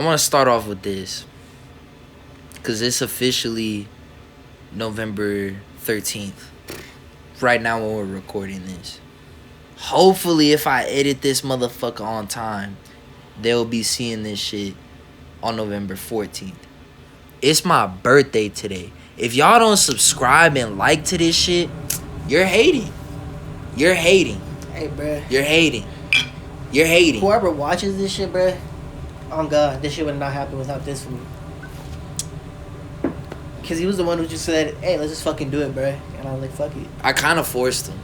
I want to start off with this. Because it's officially November 13th. Right now when we're recording this. Hopefully, if I edit this motherfucker on time, they'll be seeing this shit on November 14th. It's my birthday today. If y'all don't subscribe and like to this shit, you're hating. You're hating. Hey, bruh. You're hating. You're hating. Whoever watches this shit, bruh, oh God, this shit would not happen without this fool. Because he was the one who just said, hey, let's just fucking do it, bruh. And I was like, fuck it. I kind of forced him.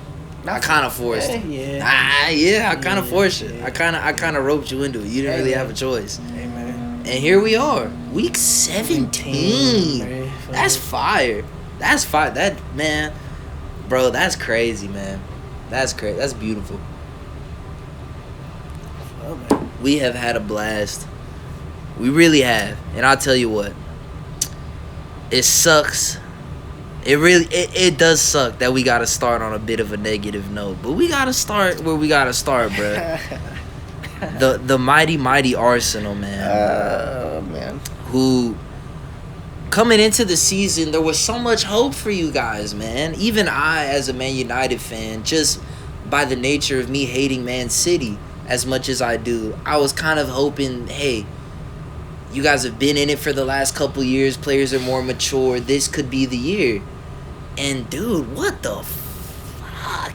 I kind of forced him. Yeah. I kind of forced it. I kind of roped you into it. You didn't really have a choice. Hey, man. And here we are. Week 17. That's fire. That's fire. That, man. Bro, that's crazy, man. That's crazy. That's beautiful. Oh, man. We have had a blast. We really have. And I'll tell you what. It sucks. It does suck that we got to start on a bit of a negative note. But we got to start where we got to start, bro. the mighty Arsenal, man. Oh, man. Who, coming into the season, there was so much hope for you guys, man. Even I, as a Man United fan, just by the nature of me hating Man City as much as I do, I was kind of hoping, hey, you guys have been in it for the last couple years. Players are more mature. This could be the year. And, dude, what the fuck?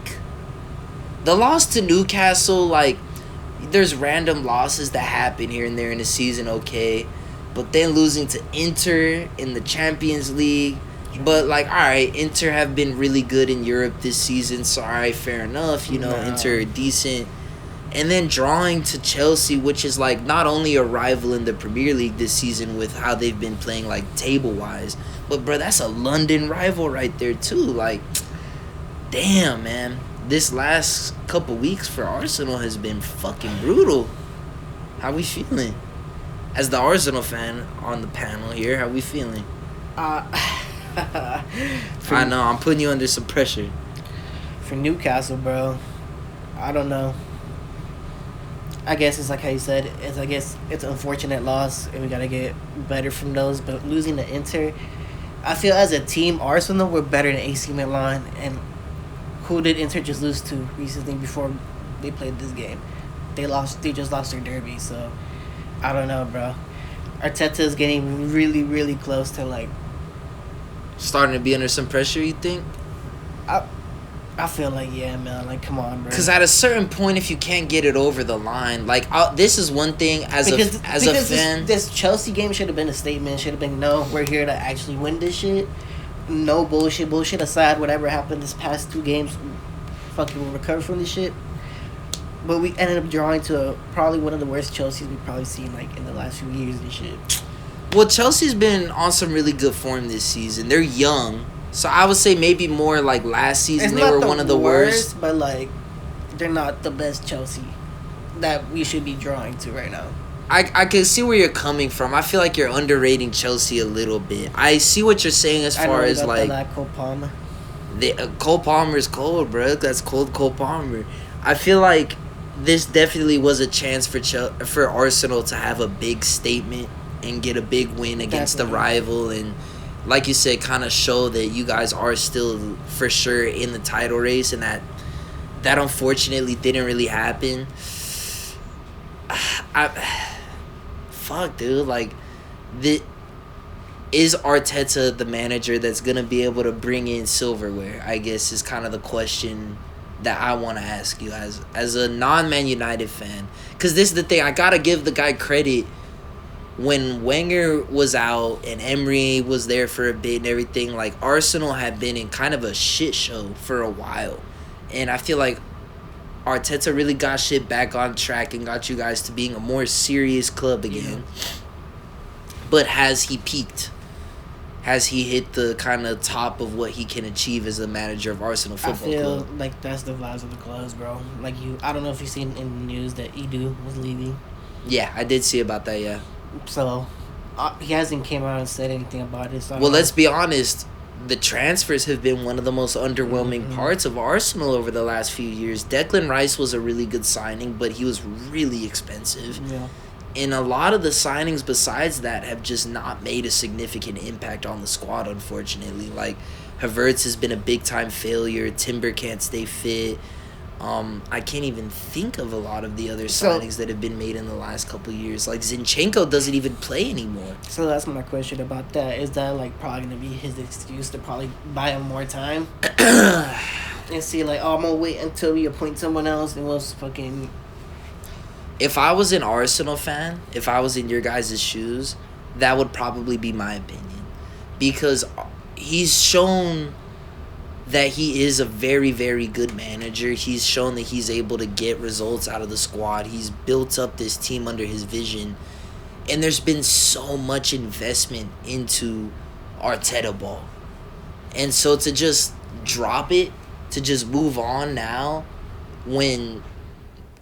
The loss to Newcastle, like, there's random losses that happen here and there in the season, okay. But then losing to Inter in the Champions League. But, like, all right, Inter have been really good in Europe this season. So, all right, fair enough. You know, Inter are decent. And then drawing to Chelsea, which is, like, not only a rival in the Premier League this season with how they've been playing, like, table-wise. But, bro, that's a London rival right there, too. Like, damn, man. This last couple weeks for Arsenal has been fucking brutal. How we feeling? As the Arsenal fan on the panel here, how we feeling? I know, I'm putting you under some pressure. For Newcastle, bro, I don't know. I guess it's like how you said. It's an unfortunate loss, and we gotta get better from those. But losing to Inter, I feel as a team, Arsenal were better than AC Milan. And who did Inter just lose to recently before they played this game? They just lost their derby. So I don't know, bro. Arteta is getting really, really close to like starting to be under some pressure. You think? I feel like, yeah, man. Like, come on, bro. Because at a certain point, if you can't get it over the line, like, this is one thing as a fan. This Chelsea game should have been a statement. Should have been, no, we're here to actually win this shit. No bullshit. Bullshit aside, whatever happened this past 2 games, fucking we'll recover from this shit. But we ended up drawing to probably one of the worst Chelseas we've probably seen, like, in the last few years and shit. Well, Chelsea's been on some really good form this season. They're young. So I would say maybe more like last season they were one of the worst. But, like, they're not the best Chelsea that we should be drawing to right now. I can see where you're coming from. I feel like you're underrating Chelsea a little bit. I see what you're saying as far as, like... Cole Palmer. Cole Palmer's cold, bro. That's cold Cole Palmer. I feel like this definitely was a chance for Arsenal to have a big statement and get a big win against the rival and... like you said, kind of show that you guys are still for sure in the title race, and that unfortunately didn't really happen. Fuck, dude. Like, is Arteta the manager that's gonna be able to bring in silverware? I guess is kind of the question that I want to ask you as a non-Man United fan, because this is the thing. I gotta give the guy credit. When Wenger was out and Emery was there for a bit and everything, like, Arsenal had been in kind of a shit show for a while. And I feel like Arteta really got shit back on track and got you guys to being a more serious club again. Yeah. But has he peaked? Has he hit the kind of top of what he can achieve as the manager of Arsenal Football Club? I feel like that's the vibes of the clubs, bro. Like, I don't know if you've seen in the news that Edu was leaving. Yeah, I did see about that, yeah. So, he hasn't came out and said anything about it. So well, let's be honest. The transfers have been one of the most underwhelming parts of Arsenal over the last few years. Declan Rice was a really good signing, but he was really expensive. Yeah. And a lot of the signings besides that have just not made a significant impact on the squad, unfortunately. Like, Havertz has been a big-time failure. Timber can't stay fit. I can't even think of a lot of the other signings that have been made in the last couple of years. Like, Zinchenko doesn't even play anymore. So that's my question about that. Is that, like, probably going to be his excuse to probably buy him more time? And see, like, oh, I'm going to wait until we appoint someone else and we'll fucking... If I was an Arsenal fan, if I was in your guys' shoes, that would probably be my opinion. Because he's shown that he is a very, very good manager. He's shown that he's able to get results out of the squad. He's built up this team under his vision. And there's been so much investment into Arteta ball. And so to just drop it, to just move on now when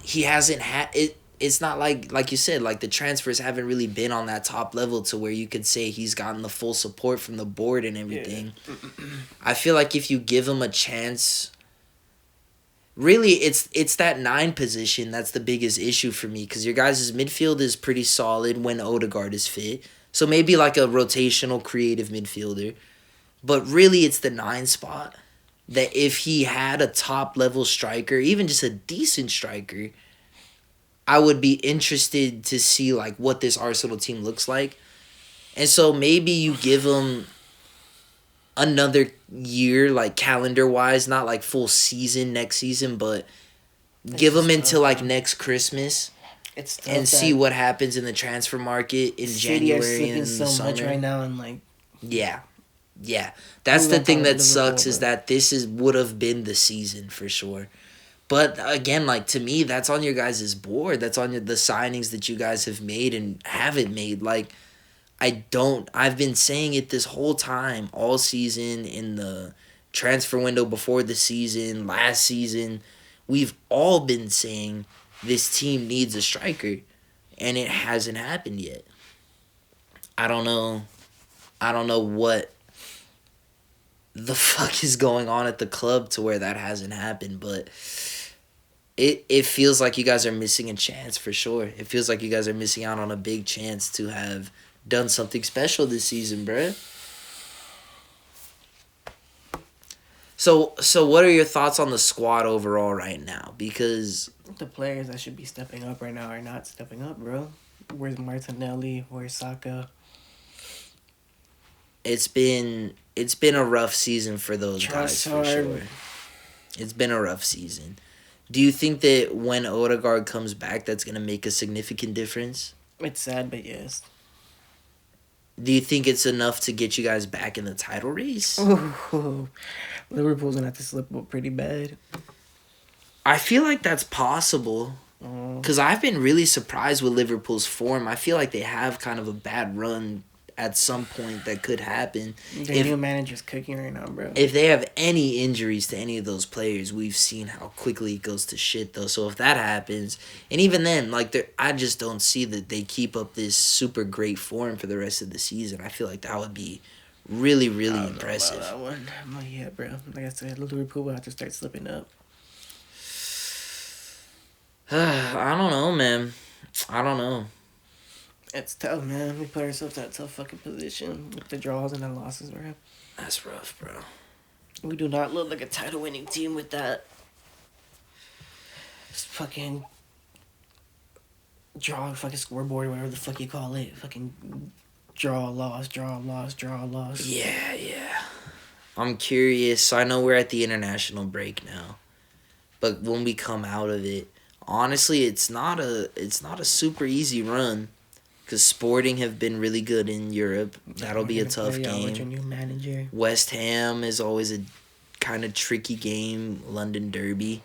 he hasn't had it, it's not like you said, like the transfers haven't really been on that top level to where you could say he's gotten the full support from the board and everything. Yeah. I feel like if you give him a chance, really it's that 9 position that's the biggest issue for me, because your guys' midfield is pretty solid when Odegaard is fit. So maybe like a rotational creative midfielder. But really it's the 9 spot that if he had a top level striker, even just a decent striker, I would be interested to see like what this Arsenal team looks like. And so maybe you give him another year, like calendar-wise, not like full season next season, but give him until like next Christmas and see what happens in the transfer market in January and so summer. Much right now and like yeah. That's the thing that sucks, is that this would have been the season for sure. But again, like, to me, that's on your guys' board. That's on the signings that you guys have made and haven't made. Like, I've been saying it this whole time, all season, in the transfer window before the season, last season. We've all been saying this team needs a striker, and it hasn't happened yet. I don't know what the fuck is going on at the club to where that hasn't happened, but it feels like you guys are missing a chance for sure. It feels like you guys are missing out on a big chance to have done something special this season, bruh. So what are your thoughts on the squad overall right now? Because the players that should be stepping up right now are not stepping up, bro. Where's Martinelli? Where's Saka? It's been a rough season for those guys for sure. It's been a rough season. Do you think that when Odegaard comes back, that's going to make a significant difference? It's sad, but yes. Do you think it's enough to get you guys back in the title race? Ooh, Liverpool's going to have to slip up pretty bad. I feel like that's possible. Because I've been really surprised with Liverpool's form. I feel like they have kind of a bad run at some point that could happen. Their new manager's cooking right now, bro. If they have any injuries to any of those players, we've seen how quickly it goes to shit, though. So if that happens, and even then, like, I just don't see that they keep up this super great form for the rest of the season. I feel like that would be really, really impressive. That one, yeah, bro. Like I said, Liverpool will have to start slipping up. I don't know, man. I don't know. It's tough, man. We put ourselves in a tough fucking position with the draws and the losses, bro. That's rough, bro. We do not look like a title-winning team with that. Just fucking draw, fucking scoreboard, whatever the fuck you call it. Fucking draw, loss, draw, loss, draw, loss. Yeah. I'm curious. So I know we're at the international break now, but when we come out of it, honestly, it's not a super easy run. Because Sporting have been really good in Europe. That'll be a tough game. With your new manager. West Ham is always a kind of tricky game. London Derby.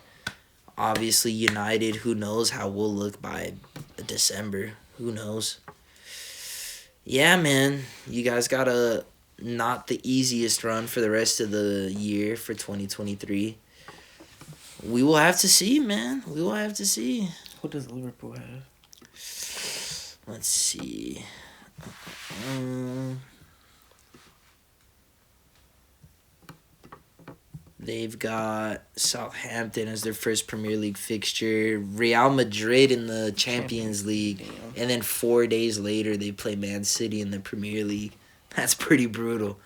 Obviously, United, who knows how we'll look by December. Who knows? Yeah, man. You guys got not the easiest run for the rest of the year for 2023. We will have to see, man. We will have to see. Who does Liverpool have? Let's see. They've got Southampton as their first Premier League fixture, Real Madrid in the Champions League, Damn. and then 4 days later they play Man City in the Premier League. That's pretty brutal.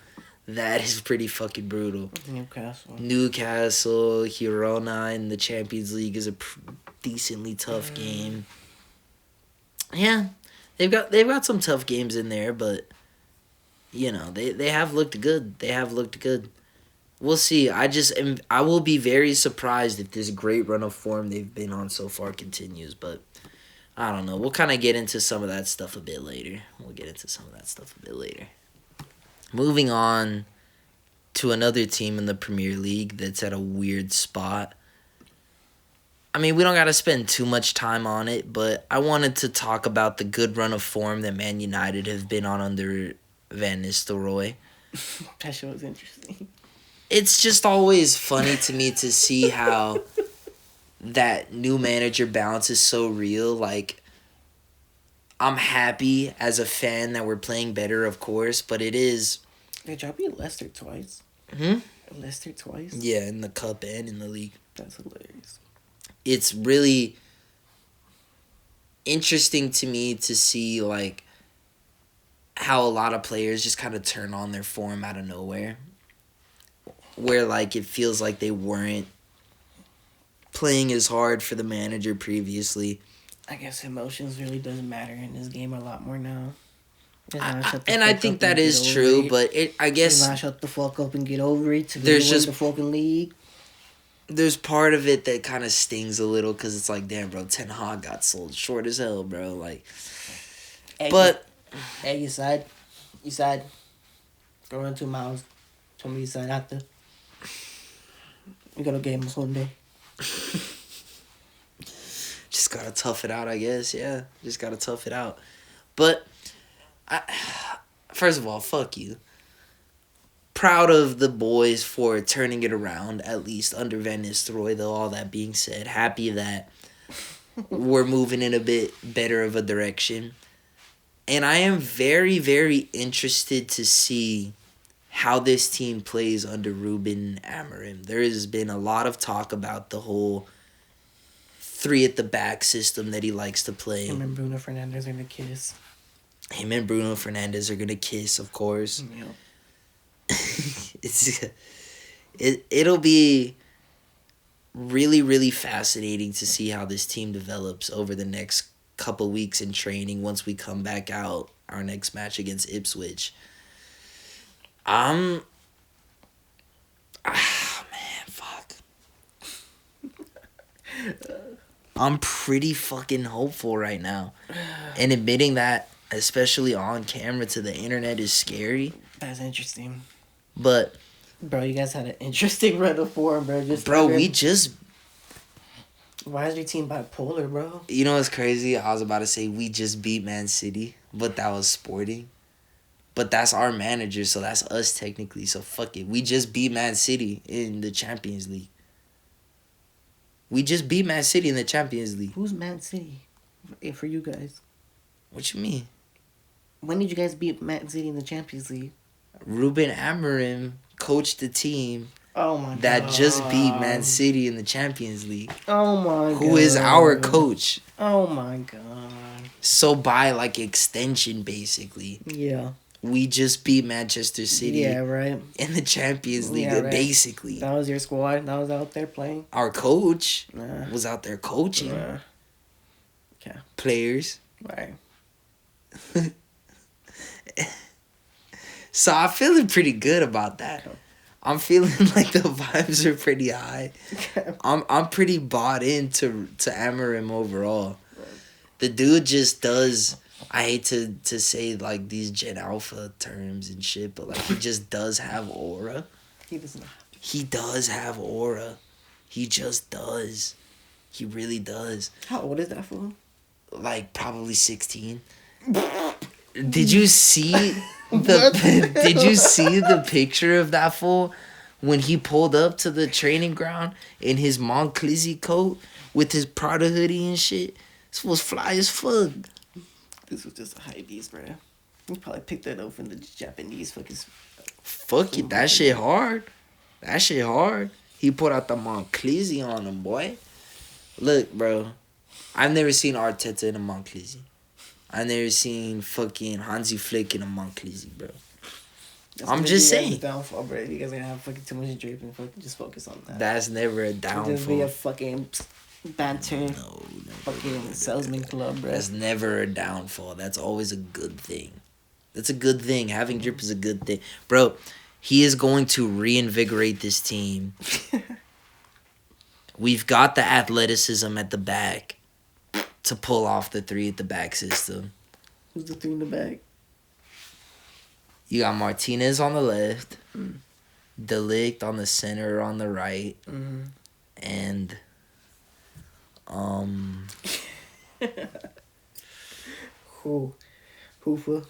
That is pretty fucking brutal. Newcastle, Girona in the Champions League is a decently tough game. Yeah, they've got some tough games in there, but you know they have looked good. They have looked good. We'll see. I will be very surprised if this great run of form they've been on so far continues, but I don't know. We'll kind of get into some of that stuff a bit later. Moving on to another team in the Premier League that's at a weird spot. I mean, we don't got to spend too much time on it, but I wanted to talk about the good run of form that Man United have been on under Van Nistelrooy. That shit was interesting. It's just always funny to me to see how that new manager bounce is so real. Like, I'm happy as a fan that we're playing better, of course, but it is... They dropped you Leicester twice. Leicester twice? Yeah, in the cup and in the league. That's hilarious. It's really interesting to me to see, like, how a lot of players just kind of turn on their form out of nowhere. Where, like, it feels like they weren't playing as hard for the manager previously. I guess emotions really doesn't matter in this game a lot more now. I think that is true, but I guess... Not shut the fuck up and get over it to win the fucking league. There's part of it that kind of stings a little because it's like, damn, bro, Ten Hag got sold short as hell, bro. Like, Hey, you said. Go run 2 miles. Told me you said after. We got a game on Sunday. Just gotta tough it out, I guess. Yeah, just gotta tough it out. But, first of all, fuck you. Proud of the boys for turning it around, at least under Van Nistelrooy, though, all that being said. Happy that we're moving in a bit better of a direction. And I am very, very interested to see how this team plays under Ruben Amorim. There has been a lot of talk about the whole 3 at the back system that he likes to play. Him and Bruno Fernandes are going to kiss. Him and Bruno Fernandes are going to kiss, of course. Yeah. It'll be really, really fascinating to see how this team develops over the next couple weeks in training once we come back out our next match against Ipswich. Man, fuck. I'm pretty fucking hopeful right now. And admitting that, especially on camera to the internet, is scary. That's interesting. But... Bro, you guys had an interesting run of form, bro. Why is your team bipolar, bro? You know what's crazy? I was about to say we just beat Man City, but that was Sporting. But that's our manager, so that's us technically. So fuck it. We just beat Man City in the Champions League. Who's Man City? For you guys. What you mean? When did you guys beat Man City in the Champions League? Ruben Amorim coached the team God. That just beat Man City in the Champions League. Oh my God. Who is our coach. Oh my God. So by like extension, basically. Yeah. We just beat Manchester City. Yeah, right. In the Champions League, right. Basically. That was your squad that was out there playing? Our coach was out there coaching. Okay. Players. Right. So I'm feeling pretty good about that. I'm feeling like the vibes are pretty high. I'm pretty bought into Amorim overall. The dude just does... I hate to say like these Gen Alpha terms and shit, but like he just does have aura. He does not. He does have aura. He just does. He really does. How old is that fool? Like probably 16. Did you see Did you see the picture of that fool when he pulled up to the training ground in his Monclizzy coat with his Prada hoodie and shit? This fool's fly as fuck. This was just a hype beast, bro. You probably picked that up from the Japanese fucking... Fuck it, that shit hard. That shit hard. He put out the Monclisi on him, boy. Look, bro. I've never seen Arteta in a Monclisi. I've never seen fucking Hansi Flick in a Monclisi, bro. I'm just saying. Downfall, bro. You guys are gonna have fucking too much drip and fucking just focus on that. That's never a downfall. Just be a fucking banter, fucking salesman club, bro. That's never a downfall. That's always a good thing. That's a good thing. Having drip is a good thing, bro. He is going to reinvigorate this team. We've got the athleticism at the back to pull off the 3 at the back system. Who's the 3 in the back? You got Martinez on the left, De Ligt on the center or on the right, and who for?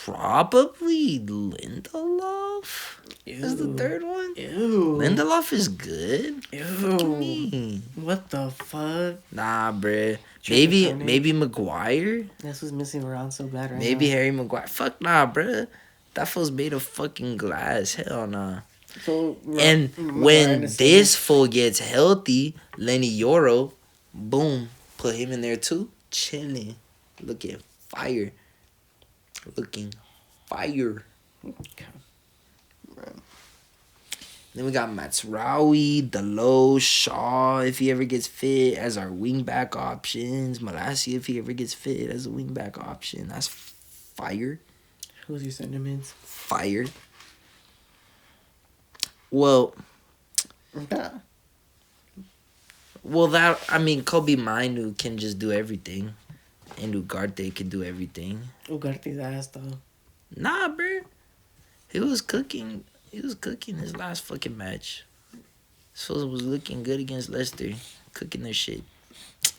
Probably Lindelof is the third one. Ew. Lindelof is good. Ew. What the fuck? Nah, bruh. Maybe Maguire. That's what's missing around so bad right Maybe now. Harry Maguire. Fuck nah, bruh. That fool's made of fucking glass. Hell nah. So, And when this fool gets healthy, Lenny Yoro, boom, put him in there too. Chilling. Looking fire. Looking fire. Okay. Right. Then we got Matsuraoui, Delos, Shaw, if he ever gets fit, as our wingback options. Malacia, if he ever gets fit, as a wingback option. That's fire. Who's your sentiments? Fire. Well, Yeah. Kobe Mainu can just do everything. And Ugarte can do everything. Ugarte's ass, though. Nah, bro. He was cooking his last fucking match. So was looking good against Leicester. Cooking their shit.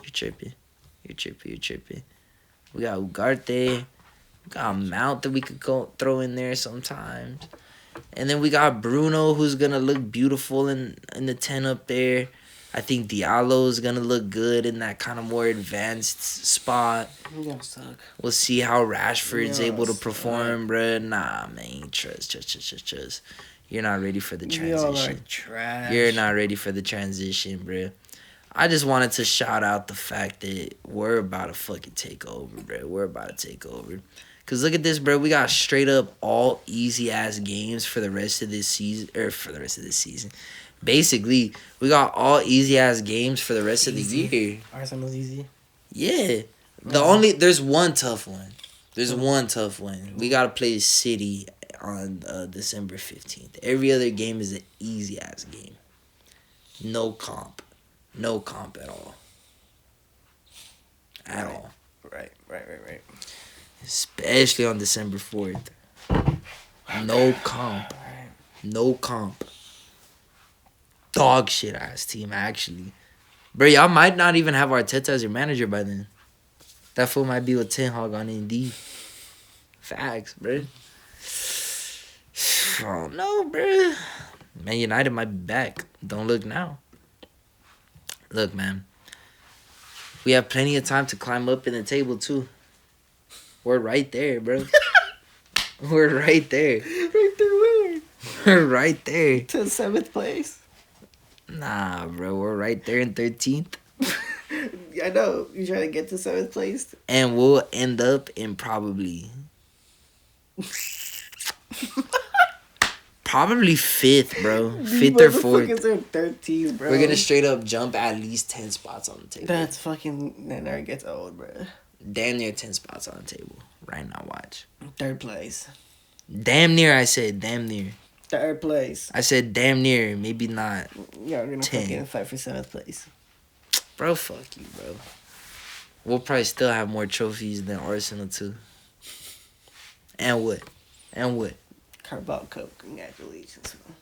You're tripping. We got Ugarte. We got Mount that we could go throw in there sometimes. And then we got Bruno, who's going to look beautiful in the 10 up there. I think Diallo is going to look good in that kind of more advanced spot. You're gonna suck. We'll see how Rashford's Yeah, able to suck. perform, bruh. Nah, man. Trust. You're not ready for the Y'all are transition. trash. You're not ready for the transition, bruh. I just wanted to shout out the fact that we're about to fucking take over, bruh. We're about to take over. Because look at this, bro. We got straight up all easy-ass games for the rest of this season. Basically, we got all easy-ass games for the rest of the year. Arsenal's easy. Yeah. There's one tough one. We got to play City on December 15th. Every other game is an easy-ass game. No comp at all. At all. Right. Especially on December 4th. No comp. No comp. Dog shit ass team, actually. Bro, y'all might not even have Arteta as your manager by then. That fool might be with Ten Hag on Indeed. Facts, bro. I don't know, bro. Man United might be back. Don't look now. Look, man. We have plenty of time to climb up in the table, too. We're right there, bro. We're right there. Right there, where? We're right there. To 7th place. Nah, bro. We're right there in 13th. I know. You trying to get to 7th place? And we'll end up in probably 5th, bro. 5th or 4th. Motherfuckers are 13th, bro. We're going to straight up jump at least 10 spots on the table. That's fucking... That never gets old, bro. Damn near 10 spots on the table. Right now, watch. 3rd place. Damn near, I said. Damn near. 3rd place. I said damn near. Maybe not. Yeah, we're going to 10. fucking fight for 7th place. Bro, fuck you, bro. We'll probably still have more trophies than Arsenal, too. And what? Carabao Cup, congratulations, bro.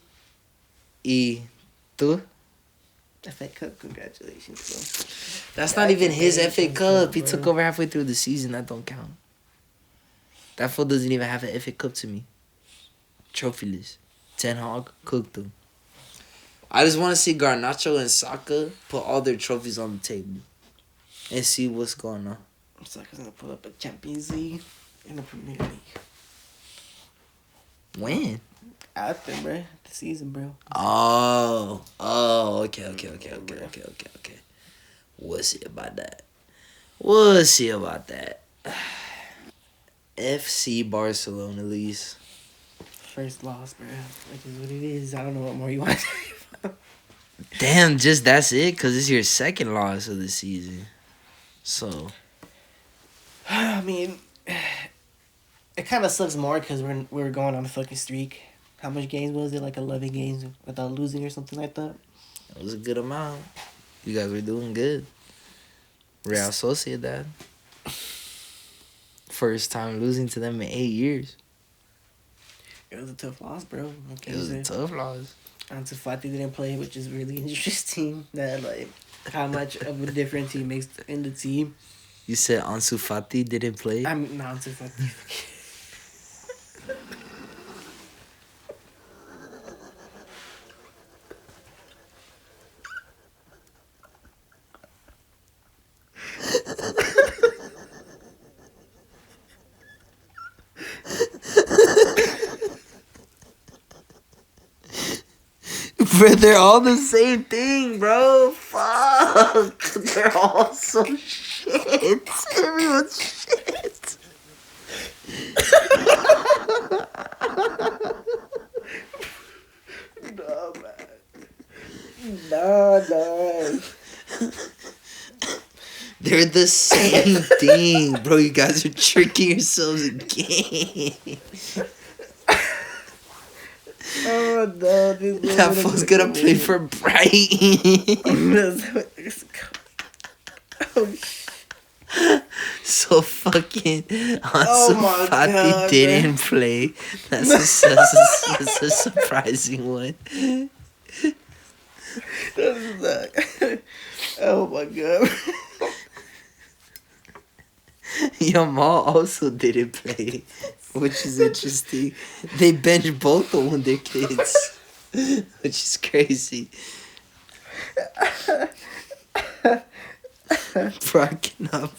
Tu? FA Cup, congratulations, bro. That's not even his FA Cup. He took over halfway through the season. That don't count. That fool doesn't even have an FA Cup to me. Trophyless. Ten Hag cooked them. I just want to see Garnacho and Saka put all their trophies on the table and see what's going on. Saka's going to pull up a Champions League and a Premier League. When? After, bro. The season, bro. Okay. We'll see about that. We'll see about that. FC Barcelona, at least. First loss, bro. Which is what it is. I don't know what more you want to say about. Damn, just that's it? Because it's your second loss of the season. So. I mean, it kind of sucks more because we're going on a fucking streak. How much games was it? Like 11 games without losing or something like that? It was a good amount. You guys were doing good. Real Sociedad. First time losing to them in 8 years. It was a tough loss, bro. It was a tough loss. Ansu Fati didn't play, which is really interesting. That like how much of a difference he makes in the team. You said Ansu Fati didn't play? I'm not Ansu Fati. Bro, they're all the same thing, bro. Fuck. They're all so shit. Everyone's shit. No, man. No. They're the same thing, bro. You guys are tricking yourselves again. Oh no, this That fool's gonna play for Brighton. Oh, So fucking Ansu my Fati God, didn't play. That's a surprising one. that is not. Oh my god. Yamal also didn't play, which is interesting. They benched both of them, their kids, which is crazy. Bro, I cannot.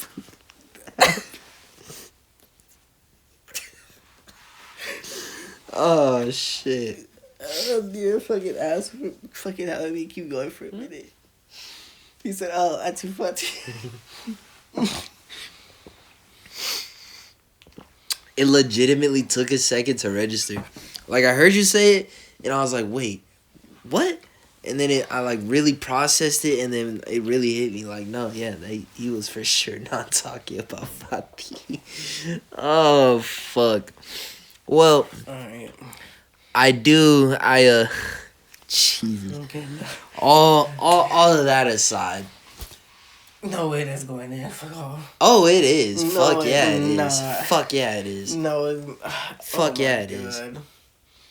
Oh shit. Oh, dear fucking ass. Fucking let me keep going for a minute. He said, oh, I'm too funny. It legitimately took a second to register. Like, I heard you say it, and I was like, wait, what? And then I like really processed it, and then it really hit me. Like, no, yeah, he was for sure not talking about Fati. Oh, fuck. Well, Alright. Jesus. Okay. All of that aside. No way that's going in. Fuck off. Oh, it is. No, Fuck yeah, it not. is. Fuck yeah, it is. No, it's... Fuck yeah, it is.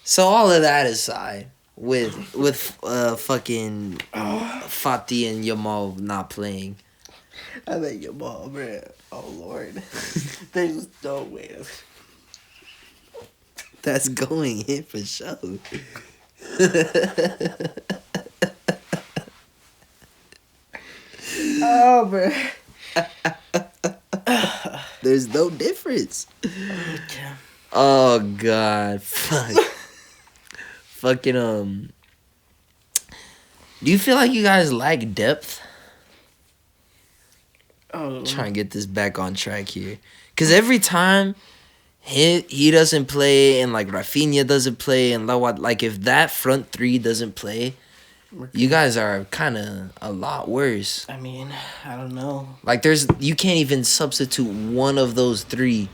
So all of that aside, with fucking Fati and Yamal not playing. I think your ball, bro. Oh, Lord. There's no way. That's going in for sure. Oh, bro. There's no difference. Okay. Oh God, fuck. Fucking Do you feel like you guys lack depth? Oh. Trying to get this back on track here, cause every time he doesn't play and like Rafinha doesn't play and like if that front three doesn't play, you guys are kind of a lot worse. I mean, I don't know. Like you can't even substitute one of those three,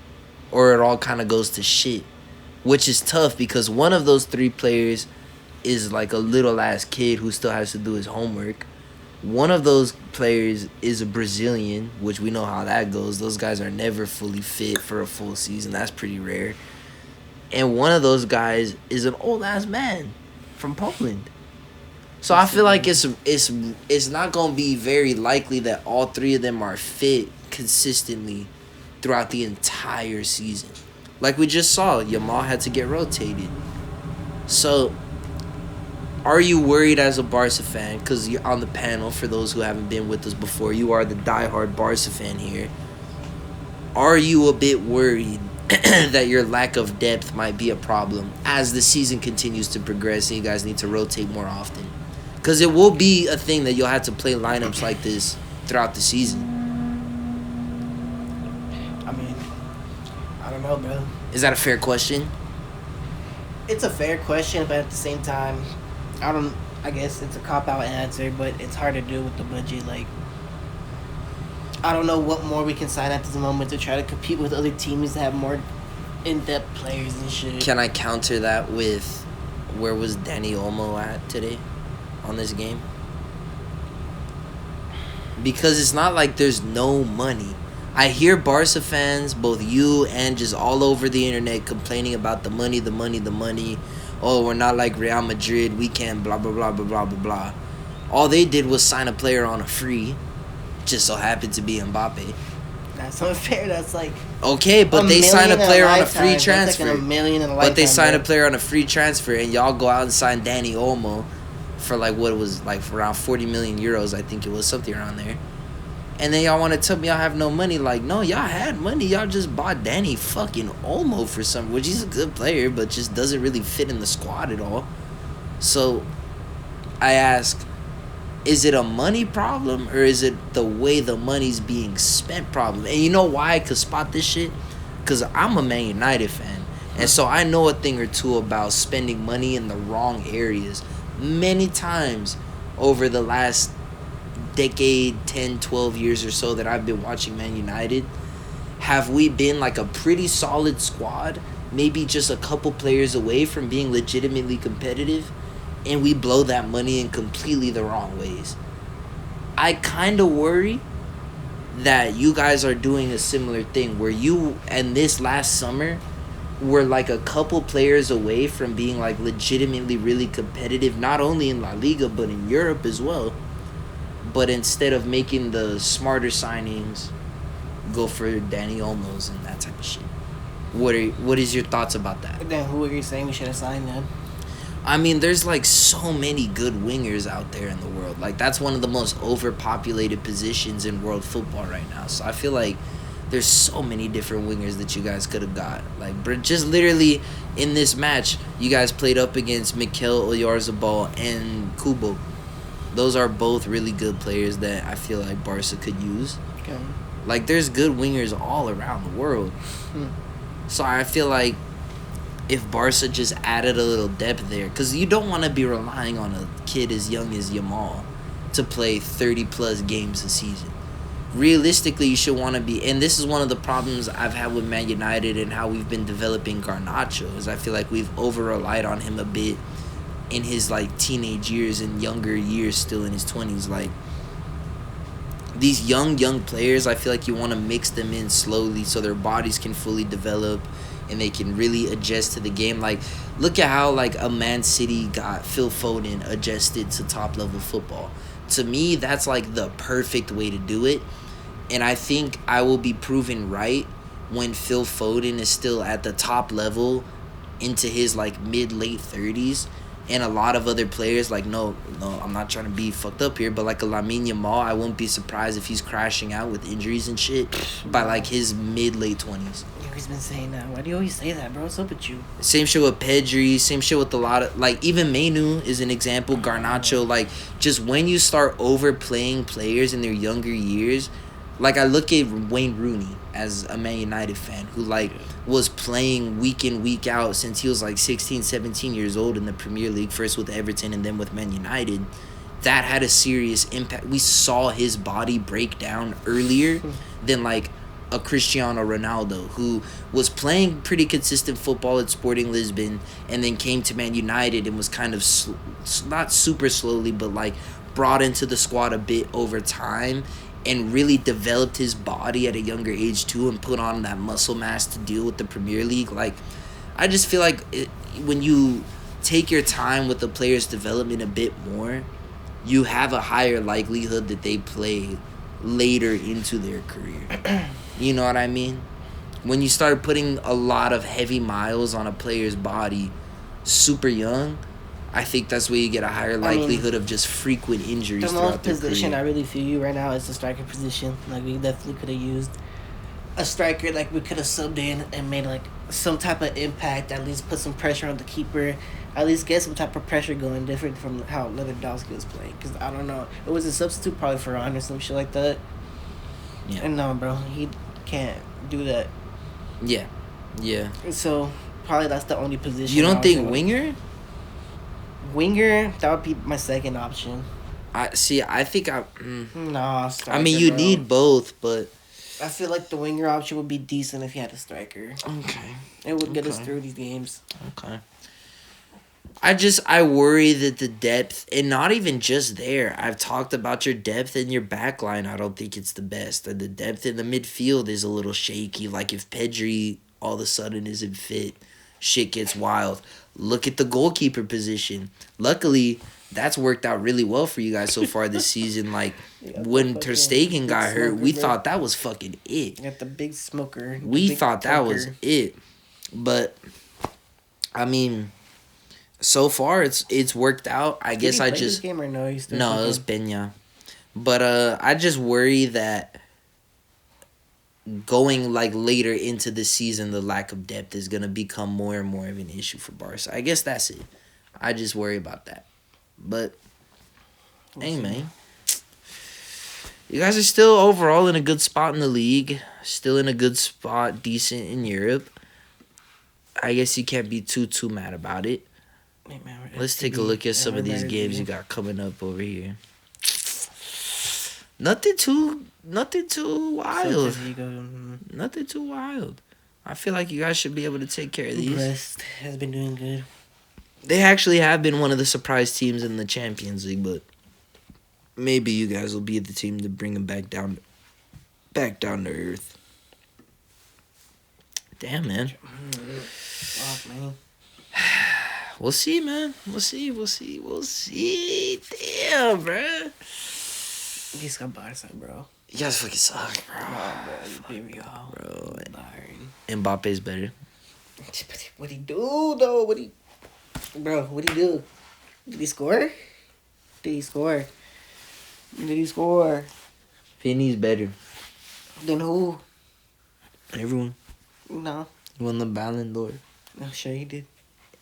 or it all kind of goes to shit, which is tough because one of those three players is like a little ass kid who still has to do his homework. One of those players is a Brazilian, which we know how that goes. Those guys are never fully fit for a full season. That's pretty rare. And one of those guys is an old ass man from Poland. So I feel like it's not gonna be very likely that all three of them are fit consistently throughout the entire season. Like we just saw, Yamal had to get rotated. So are you worried as a Barca fan? Because you're on the panel, for those who haven't been with us before, you are the diehard Barca fan here. Are you a bit worried that your lack of depth might be a problem as the season continues to progress and you guys need to rotate more often. Because it will be a thing that you'll have to play lineups like this throughout the season. I mean, I don't know, bro. Is that a fair question? It's a fair question, but at the same time, I guess it's a cop-out answer, but it's hard to do with the budget. Like, I don't know what more we can sign at this moment to try to compete with other teams that have more in-depth players and shit. Can I counter that with where was Danny Olmo at today on this game? Because it's not like there's no money. I hear Barca fans, both you and just all over the internet, complaining about the money. Oh, we're not like Real Madrid. We can't blah, blah, blah, blah, blah, blah, blah. All they did was sign a player on a free. Just so happened to be Mbappe. That's unfair. That's like... Okay, but they signed a player on a free That's transfer. like $1 million in a lifetime. But they signed a player on a free transfer, and y'all go out and sign Danny Olmo for like what it was like for around 40 million euros, I think it was, something around there. And then y'all want to tell me y'all have no money. Like, no, y'all had money. Y'all just bought Danny fucking Olmo for some, which he's a good player, but just doesn't really fit in the squad at all. So, I ask, is it a money problem or is it the way the money's being spent problem? And you know why I could spot this shit? Because I'm a Man United fan. And so I know a thing or two about spending money in the wrong areas. Many times over the last decade, 10, 12 years or so that I've been watching Man United, have we been like a pretty solid squad, maybe just a couple players away from being legitimately competitive, and we blow that money in completely the wrong ways. I kind of worry that you guys are doing a similar thing where you and this last summer were like a couple players away from being like legitimately really competitive, not only in La Liga but in Europe as well. But instead of making the smarter signings, go for Danny Olmos and that type of shit. What is your thoughts about that? Then who are you saying we should have signed then? I mean, there's like so many good wingers out there in the world. Like, that's one of the most overpopulated positions in world football right now. So I feel like there's so many different wingers that you guys could have got. Like, just literally in this match, you guys played up against Mikel Oyarzabal and Kubo. Those are both really good players that I feel like Barca could use. Okay. Like, there's good wingers all around the world. So I feel like if Barca just added a little depth there, because you don't want to be relying on a kid as young as Yamal to play 30-plus games a season. Realistically, you should want to be, and this is one of the problems I've had with Man United and how we've been developing Garnacho, is I feel like we've over-relied on him a bit in his like teenage years and younger years, still in his 20s. Like, these young players, I feel like you want to mix them in slowly so their bodies can fully develop and they can really adjust to the game. Like, look at how like a Man City got Phil Foden adjusted to top level football. To me, that's like the perfect way to do it, and I think I will be proven right when Phil Foden is still at the top level into his like mid-late 30s. And a lot of other players, like, no, I'm not trying to be fucked up here, but like a Lamine Yamal, I won't be surprised if he's crashing out with injuries and shit by like his mid-late 20s. You always been saying that. Why do you always say that, bro? What's up with you? Same shit with Pedri, same shit with a lot of, like, even Menu is an example, Garnacho. Like, just when you start overplaying players in their younger years, like, I look at Wayne Rooney as a Man United fan who, like, was playing week in, week out since he was, like, 16, 17 years old in the Premier League, first with Everton and then with Man United. That had a serious impact. We saw his body break down earlier than, like, a Cristiano Ronaldo, who was playing pretty consistent football at Sporting Lisbon and then came to Man United and was kind of, not super slowly, but, like, brought into the squad a bit over time and really developed his body at a younger age too and put on that muscle mass to deal with the Premier League. Like, I just feel like when you take your time with the player's development a bit more, you have a higher likelihood that they play later into their career. You know what I mean? When you start putting a lot of heavy miles on a player's body super young, I think that's where you get a higher likelihood of just frequent injuries throughout their career. The most position I really feel you right now is the striker position. Like, we definitely could have used a striker like we could have subbed in and made like some type of impact. At least put some pressure on the keeper. At least get some type of pressure going, different from how Lewandowski was playing. Because I don't know, it was a substitute probably for Ron or some shit like that. Yeah. And no, bro, he can't do that. Yeah. Yeah. So probably that's the only position. You don't think would- winger? Winger, that would be my second option. I think Nah, striker, I mean, you bro. need both, but I feel like the winger option would be decent if you had a striker. okay. It would get us Okay. through these games. Okay. I worry that the depth, and not even just there. I've talked about your depth and your back line. I don't think it's the best. And the depth in the midfield is a little shaky. Like if Pedri all of a sudden isn't fit, shit gets wild. Look at the goalkeeper position. Luckily, that's worked out really well for you guys so far this season. Like Yeah, when fucking Ter Stegen got big hurt, smoker, we bro. thought that was fucking it. You got the big smoker. the We big thought that was toker. it. But I mean, so far it's worked out. I Did guess he I play this just game or no? He's still no, it was kicking? Pena. But I just worry that going like later into the season, the lack of depth is gonna become more and more of an issue for Barca. I guess that's it. I just worry about that. But hey, man, you guys are still overall in a good spot in the league. Still in a good spot, decent in Europe. I guess you can't be too mad about it. Hey, man, we're Let's take a FTB, look at some and of we're these better games than you got coming up over here. Nothing too wild. Celta Vigo, mhm. Nothing too wild. I feel like you guys should be able to take care of these. Brest has been doing good. They actually have been one of the surprise teams in the Champions League, but maybe you guys will be the team to bring them back down to earth. Damn, man. Fuck, man. We'll see, man. We'll see. Damn, bruh. He's got Barca, bro. You guys fucking suck, bro. Come on, bro. You beat me off. Bro, Darn. Mbappe's better. What'd he do, though? What'd he do? Did he score? Finney's better. Then who? Everyone. No. He won the Ballon d'Or. I'm sure he did.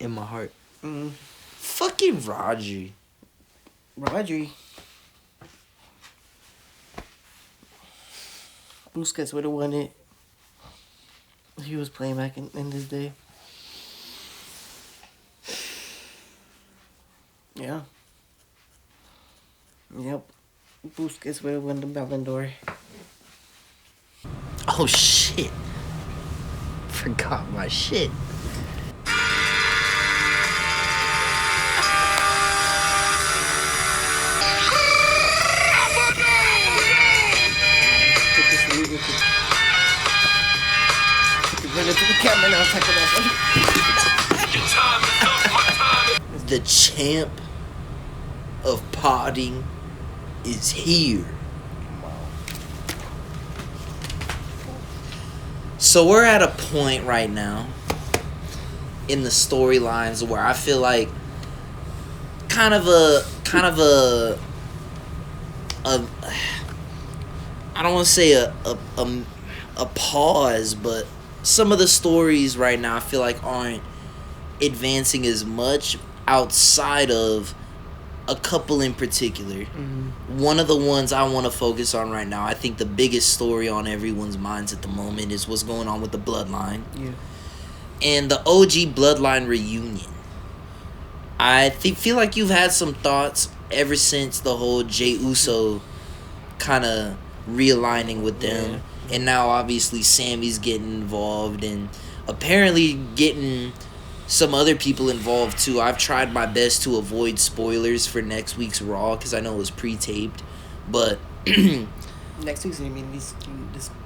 In my heart. Mm. Fucking Rodri. Rodri. Busquets would have won it. He was playing back in this day. Yeah. Yep. Busquets would have won the Ballon d'Or. Oh, shit. Forgot my shit. Take this lead with it. Run it to the camera now. Take it off. The champ of potting is here. So we're at a point right now in the storylines where I feel like kind of a I don't want to say a pause, but some of the stories right now I feel like aren't advancing as much outside of a couple in particular. Mm-hmm. One of the ones I want to focus on right now, I think the biggest story on everyone's minds at the moment is what's going on with the Bloodline. Yeah. And the OG Bloodline reunion. I feel like you've had some thoughts ever since the whole Jey Uso kind of realigning with them. Yeah. And now obviously Sammy's getting involved and apparently getting some other people involved too. I've tried my best to avoid spoilers for next week's Raw because I know it was pre-taped. But Next week's, I mean, this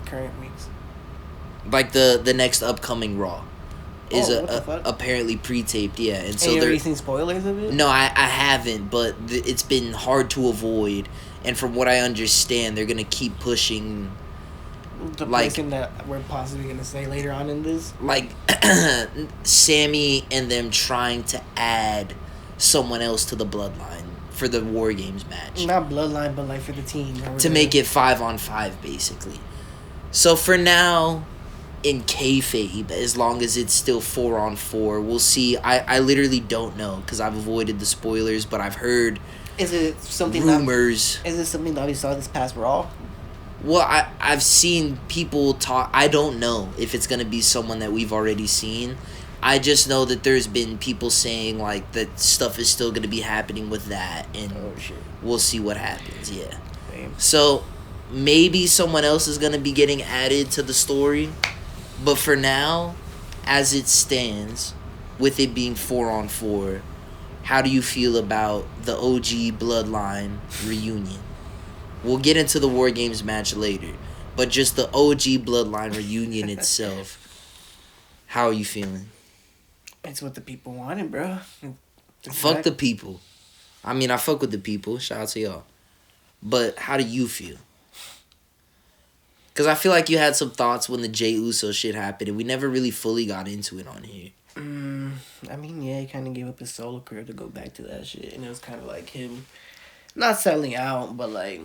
current week's. like the next upcoming Raw is Oh, what the fuck? apparently pre-taped, yeah. And so So you they're already seen spoilers of it? no, I haven't, but it's been hard to avoid. And from what I understand, they're gonna keep pushing, The like- person that we're possibly gonna say later on in this. like Sammy and them trying to add someone else to the Bloodline for the War Games match Not Bloodline, but like for the team. to make it 5-on-5 basically. So for now, in kayfabe, as long as it's still 4-on-4, we'll see. I literally don't know because I've avoided the spoilers, but I've heard Is it something rumors. Is it something that we saw this past Raw? Well, I've seen people talk. I don't know if it's going to be someone that we've already seen. I just know that there's been people saying, like, that stuff is still going to be happening with that, and Shit. we'll see what happens, yeah. Damn. So, maybe someone else is going to be getting added to the story, but for now, as it stands, with it being 4-on-4, how do you feel about the OG Bloodline reunion? We'll get into the War Games match later, but just the OG Bloodline reunion itself, how are you feeling? It's what the people wanted, bro. Fuck the people. I mean, I fuck with the people. Shout out to y'all. But how do you feel? Because I feel like you had some thoughts when the Jey Uso shit happened, and we never really fully got into it on here. I mean, yeah, he kind of gave up his solo career to go back to that shit, and it was kind of like him not selling out, but like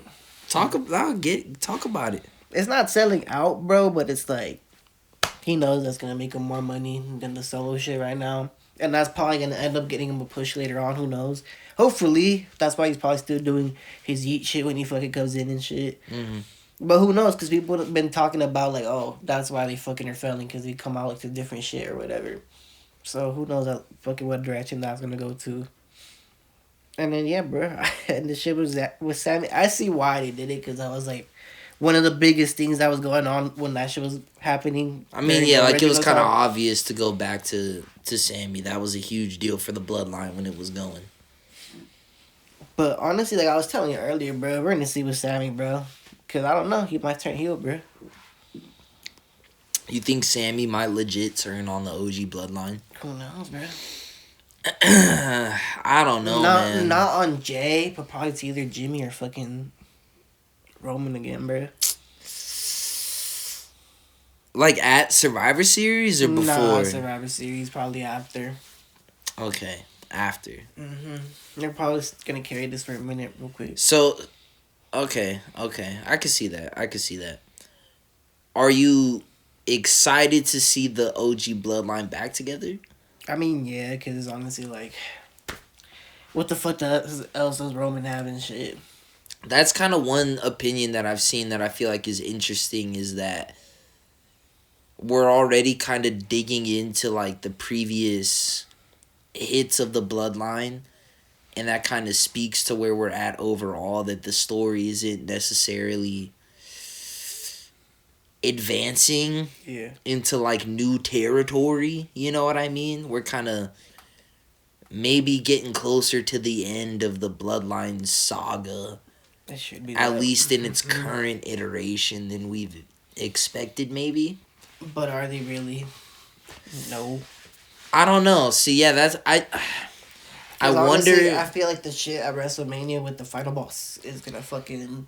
Talk about it. it's not selling out, bro. But it's like he knows that's gonna make him more money than the solo shit right now, and that's probably gonna end up getting him a push later on. Who knows? Hopefully, that's why he's probably still doing his yeet shit when he fucking comes in and shit. Mm-hmm. But who knows? Because people have been talking about, like, oh, that's why they fucking are failing, because they come out with a different shit or whatever. So who knows fucking what direction that's going to go to. And then, yeah, bro. And the shit was that with Sammy. I see why they did it, because I was like, one of the biggest things that was going on when that shit was happening. I mean, yeah, like, it was kind of obvious to go back to Sammy. That was a huge deal for the Bloodline when it was going. But honestly, like I was telling you earlier, bro, we're going to see with Sammy, bro. Because I don't know. He might turn heel, bro. You think Sammy might legit turn on the OG Bloodline? Who knows, bro? I don't know, man. Not on Jay, but probably it's either Jimmy or fucking Roman again, bro. Like at Survivor Series or before? Nah, Survivor Series, probably after. Okay, after. Mm-hmm. They're probably going to carry this for a minute real quick. So, okay. I can see that. Are you excited to see the OG Bloodline back together? I mean, yeah, because it's honestly like, what the fuck else does Roman have and shit? That's kind of one opinion that I've seen that I feel like is interesting, is that we're already kind of digging into like the previous hits of the Bloodline, and that kind of speaks to where we're at overall, that the story isn't necessarily advancing into like new territory, you know what I mean? We're kind of maybe getting closer to the end of the Bloodline saga, That should be at least in its current iteration, than we've expected maybe. But are they really? No. I don't know. See, yeah, that's I wonder. Honestly, I feel like the shit at WrestleMania with the final boss is gonna fucking.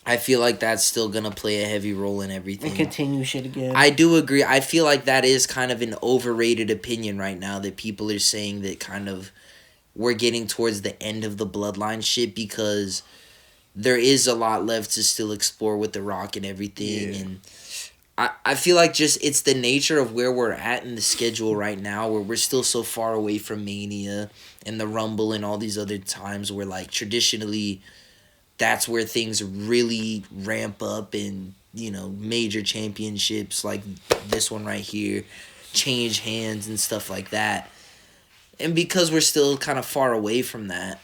I feel like that's still gonna play a heavy role in everything. And continue shit again. I do agree. I feel like that is kind of an overrated opinion right now, that people are saying that kind of we're getting towards the end of the Bloodline shit, because there is a lot left to still explore with The Rock and everything. Yeah. And I feel like just it's the nature of where we're at in the schedule right now, where we're still so far away from Mania and the Rumble and all these other times where, like, traditionally that's where things really ramp up, and, you know, major championships like this one right here change hands and stuff like that. And because we're still kind of far away from that,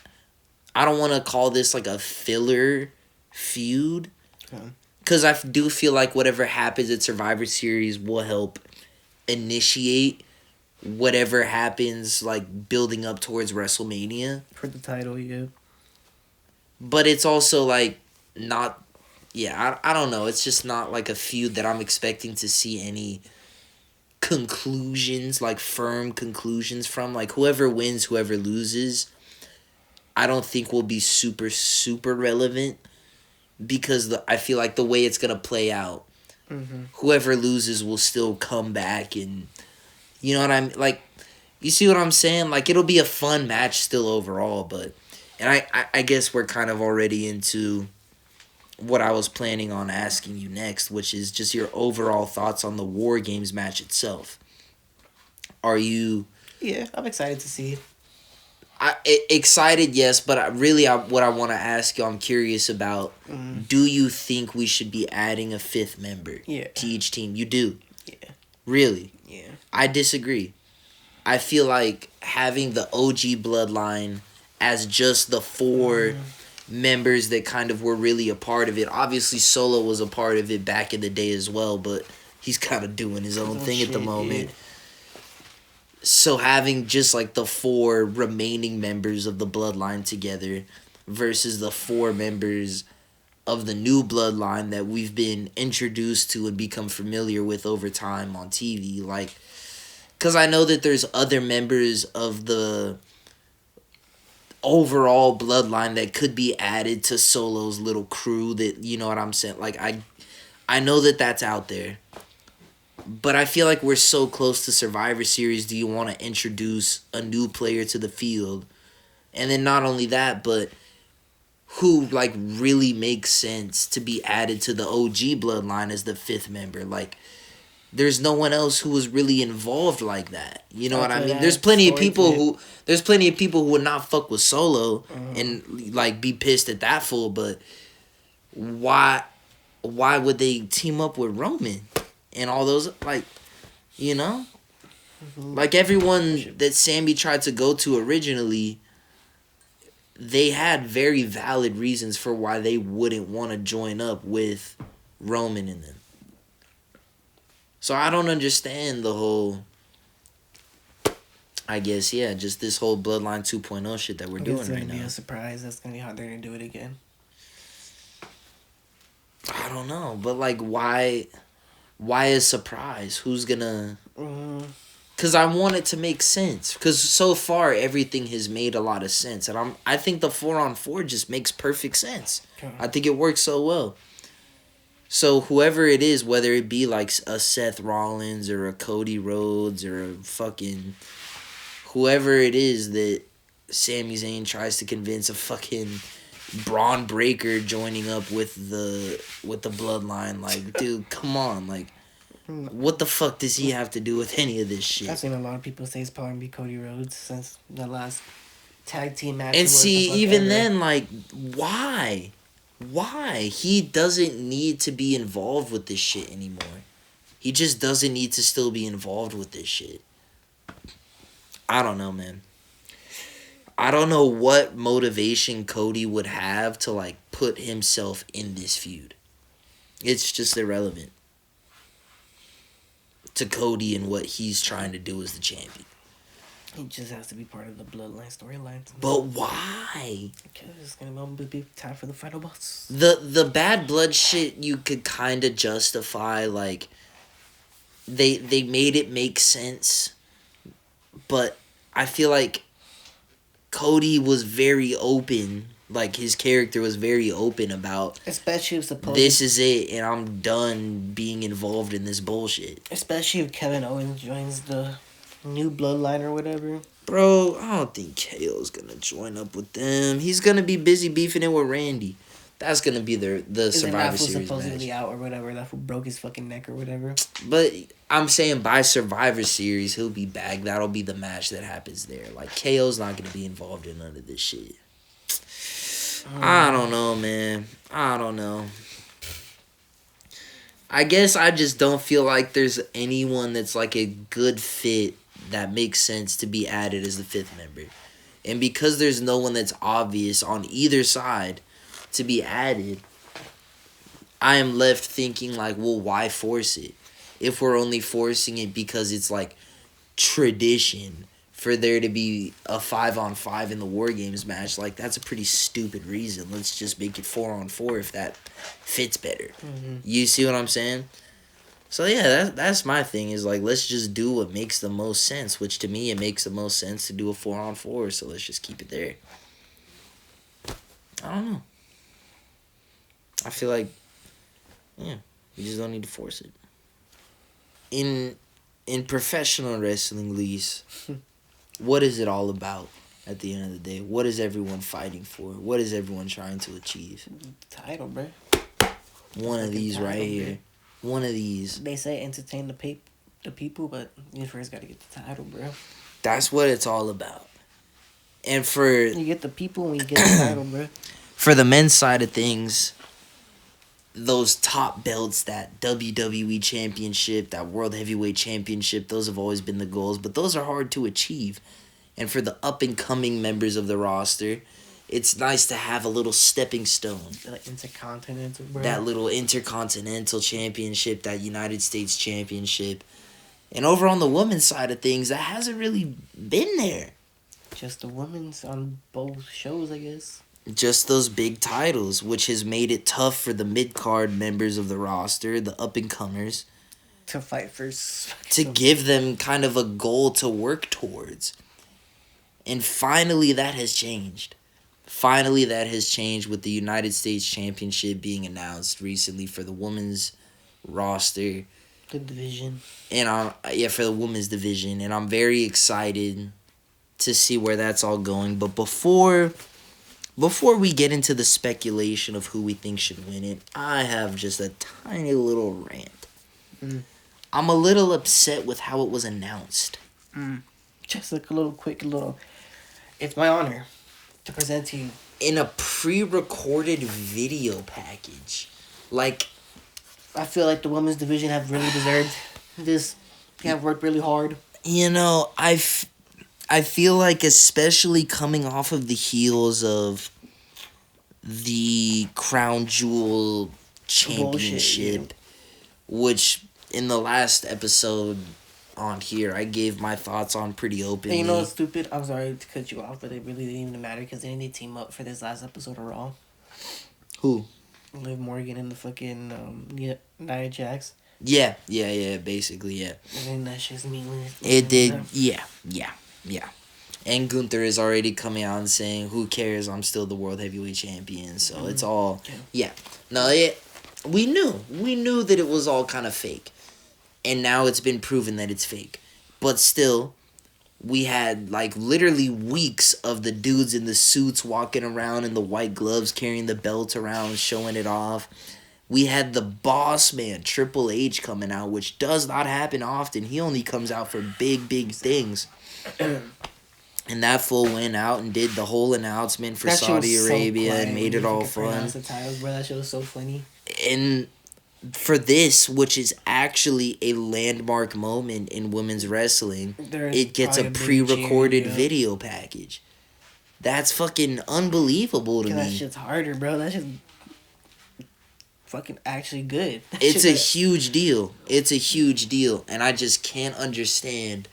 I don't want to call this like a filler feud. Because I do feel like whatever happens at Survivor Series will help initiate whatever happens, like, building up towards WrestleMania. For the title, yeah. But it's also, like, not... Yeah, I don't know. It's just not, like, a feud that I'm expecting to see any conclusions, like, firm conclusions from. Like, whoever wins, whoever loses, I don't think will be super, super relevant. Because I feel like the way it's going to play out, whoever loses will still come back, and you know what I'm like, you see what I'm saying? Like, it'll be a fun match still overall, but, and I guess we're kind of already into what I was planning on asking you next, which is just your overall thoughts on the War Games match itself. Are you... Yeah, I'm excited to see it. Excited, yes, but what I want to ask you, I'm curious about, do you think we should be adding a fifth member to each team? You do? Yeah. Really? Yeah. I disagree. I feel like having the OG Bloodline as just the four members that kind of were really a part of it. Obviously, Solo was a part of it back in the day as well, but he's kind of doing his own thing at the moment. Yeah. So having just like the four remaining members of the Bloodline together versus the four members of the new Bloodline that we've been introduced to and become familiar with over time on TV, like, because I know that there's other members of the overall Bloodline that could be added to Solo's little crew, that, you know what I'm saying? Like, I know that that's out there. But I feel like we're so close to Survivor Series. Do you want to introduce a new player to the field? And then not only that, but who, like, really makes sense to be added to the OG Bloodline as the fifth member? Like, there's no one else who was really involved like that. You know what I mean? There's plenty of people who would not fuck with Solo and like be pissed at that fool, but why would they team up with Roman and all those, like, you know? Like, everyone that Sammy tried to go to originally, they had very valid reasons for why they wouldn't want to join up with Roman and them. So I don't understand the whole, I guess, yeah, just this whole Bloodline 2.0 shit that we're doing right now. It's going to be a surprise. That's going to be how they're going to do it again. I don't know. But, like, why a surprise? Who's going to... Because I want it to make sense. Because so far, everything has made a lot of sense. And I think the 4-on-4 just makes perfect sense. Okay. I think it works so well. So whoever it is, whether it be like a Seth Rollins or a Cody Rhodes or a fucking whoever it is that Sami Zayn tries to convince, a fucking Braun Breaker joining up with the Bloodline, like, dude, come on, like, what the fuck does he have to do with any of this shit? I've seen a lot of people say it's probably gonna be Cody Rhodes since the last tag team match. And see, even then, like, why? Why? He doesn't need to be involved with this shit anymore. He just doesn't need to still be involved with this shit. I don't know, man. I don't know what motivation Cody would have to, like, put himself in this feud. It's just irrelevant to Cody and what he's trying to do as the champion. He just has to be part of the Bloodline storyline. But why? Because it's going to be time for the final boss. The bad blood shit, you could kind of justify, like, they made it make sense. But I feel like Cody was very open. Like, his character was very open about, especially if this is it, and I'm done being involved in this bullshit. Especially if Kevin Owens joins the new Bloodline or whatever. Bro, I don't think KO's gonna join up with them. He's gonna be busy beefing it with Randy. That's gonna be the Survivor Series supposedly match. Out or whatever. That fool broke his fucking neck or whatever. But I'm saying by Survivor Series, he'll be back. That'll be the match that happens there. Like, KO's not gonna be involved in none of this shit. I don't know, man. I don't know. I guess I just don't feel like there's anyone that's like a good fit that makes sense to be added as the fifth member. And because there's no one that's obvious on either side to be added, I am left thinking, like, well, why force it? If we're only forcing it because it's, like, tradition for there to be a 5-on-5 in the War Games match, like, that's a pretty stupid reason. Let's just make it 4-on-4 if that fits better. Mm-hmm. You see what I'm saying? So, yeah, that's my thing, is, like, let's just do what makes the most sense, which to me, it makes the most sense to do a 4-on-4, so let's just keep it there. I don't know. I feel like, yeah, we just don't need to force it. In professional wrestling, Luis, what is it all about at the end of the day? What is everyone fighting for? What is everyone trying to achieve? Title, bro. One of these right here. One of these. They say entertain the people, but you first got to get the title, bro. That's what it's all about. And for... You get the people when you get the title, bro. For the men's side of things, those top belts, that WWE Championship, that World Heavyweight Championship, those have always been the goals, but those are hard to achieve. And for the up-and-coming members of the roster, it's nice to have a little stepping stone. Like Intercontinental, bro. That little Intercontinental Championship, that United States Championship. And over on the women's side of things, that hasn't really been there. Just the women's on both shows, I guess. Just those big titles, which has made it tough for the mid-card members of the roster, the up-and-comers, to fight for... to give them kind of a goal to work towards. And finally, that has changed. Finally, that has changed with the United States Championship being announced recently for the women's roster. The division. And for the women's division. And I'm very excited to see where that's all going. But before we get into the speculation of who we think should win it, I have just a tiny little rant. I'm a little upset with how it was announced. Just like a quick little... It's my honor to present to you. In a pre-recorded video package. Like... I feel like the women's division have really deserved this. They have worked really hard. You know, I feel like, especially coming off of the heels of the Crown Jewel Championship, Bullshit, which in the last episode on here, I gave my thoughts on pretty openly. And you know what's stupid? I'm sorry to cut you off, but it really didn't even matter because they didn't team up for this last episode of Raw. Who? Liv Morgan and the fucking Nia Jax. Yeah, basically, yeah. And then that's just meaningless. It did, yeah. And Gunther is already coming out and saying, who cares, I'm still the World Heavyweight Champion, so it's all, yeah. No, we knew that it was all kind of fake. And now it's been proven that it's fake. But still, we had, like, literally weeks of the dudes in the suits walking around in the white gloves, carrying the belt around, showing it off. We had the boss man, Triple H, coming out, which does not happen often. He only comes out for big things. And that fool went out and did the whole announcement for Saudi Arabia and made it all fun. The titles, bro. That shit was so funny. And for this, which is actually a landmark moment in women's wrestling, it gets a pre-recorded video package. That's fucking unbelievable to me. That shit's harder, bro. That shit's fucking actually good. It's a huge deal. It's a huge deal. And I just can't understand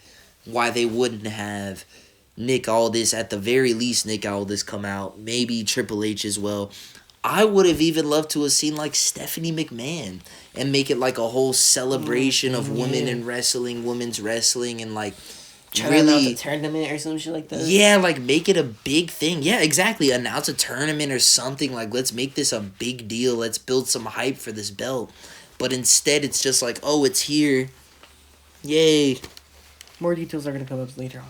why they wouldn't have Nick Aldis, at the very least, Nick Aldis come out. Maybe Triple H as well. I would have even loved to have seen, like, Stephanie McMahon and make it, like, a whole celebration of women in wrestling, women's wrestling, and, like, really... a tournament or some shit like that? Yeah, like, make it a big thing. Yeah, exactly. Announce a tournament or something. Like, let's make this a big deal. Let's build some hype for this belt. But instead, it's just like, oh, it's here. Yay. More details are going to come up later on.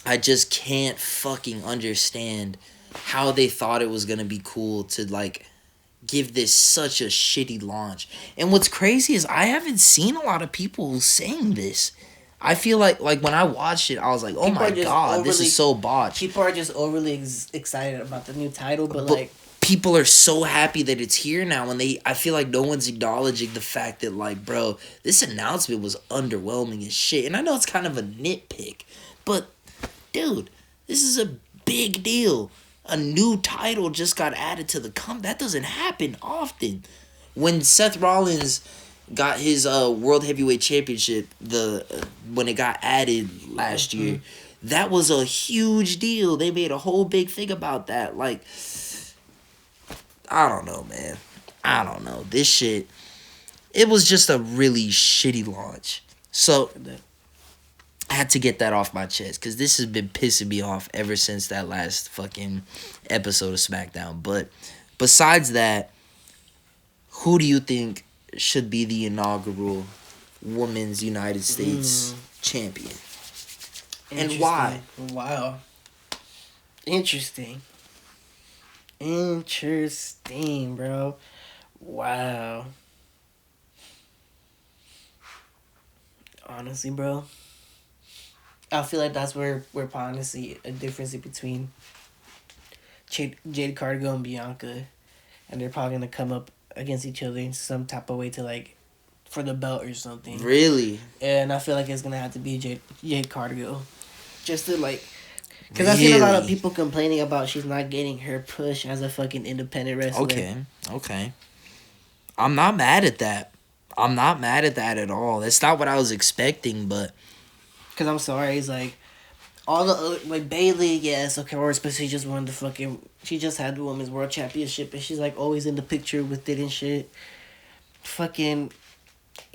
I just can't fucking understand how they thought it was going to be cool to, like, give this such a shitty launch. And what's crazy is I haven't seen a lot of people saying this. I feel like when I watched it, I was like, oh my god, this is so botched. People are just overly excited about the new title, but like... people are so happy that it's here now, and I feel like no one's acknowledging the fact that, like, bro, this announcement was underwhelming as shit. And I know it's kind of a nitpick, but, dude, this is a big deal. A new title just got added to the that doesn't happen often. When Seth Rollins got his World Heavyweight Championship, when it got added last year, that was a huge deal. They made a whole big thing about that. Like, I don't know, man. I don't know. This shit, it was just a really shitty launch. So I had to get that off my chest because this has been pissing me off ever since that last fucking episode of SmackDown. But besides that, who do you think should be the inaugural Women's United States champion? And why? Wow. Interesting, bro. Wow. Honestly, bro, I feel like that's where we're probably see a difference between Jade Cargill and Bianca, and they're probably gonna come up against each other in some type of way to like for the belt or something. Really? And I feel like it's gonna have to be Jade Cargill, just to like, because I've seen a lot of Really? people complaining about she's not getting her push as a fucking independent wrestler. Okay. I'm not mad at that. I'm not mad at that at all. That's not what I was expecting, but Because I'm sorry, it's like all the other, like Bailey, yes, okay, or but she just won the fucking. She just had the women's world championship, and she's like always in the picture with it and shit. Fucking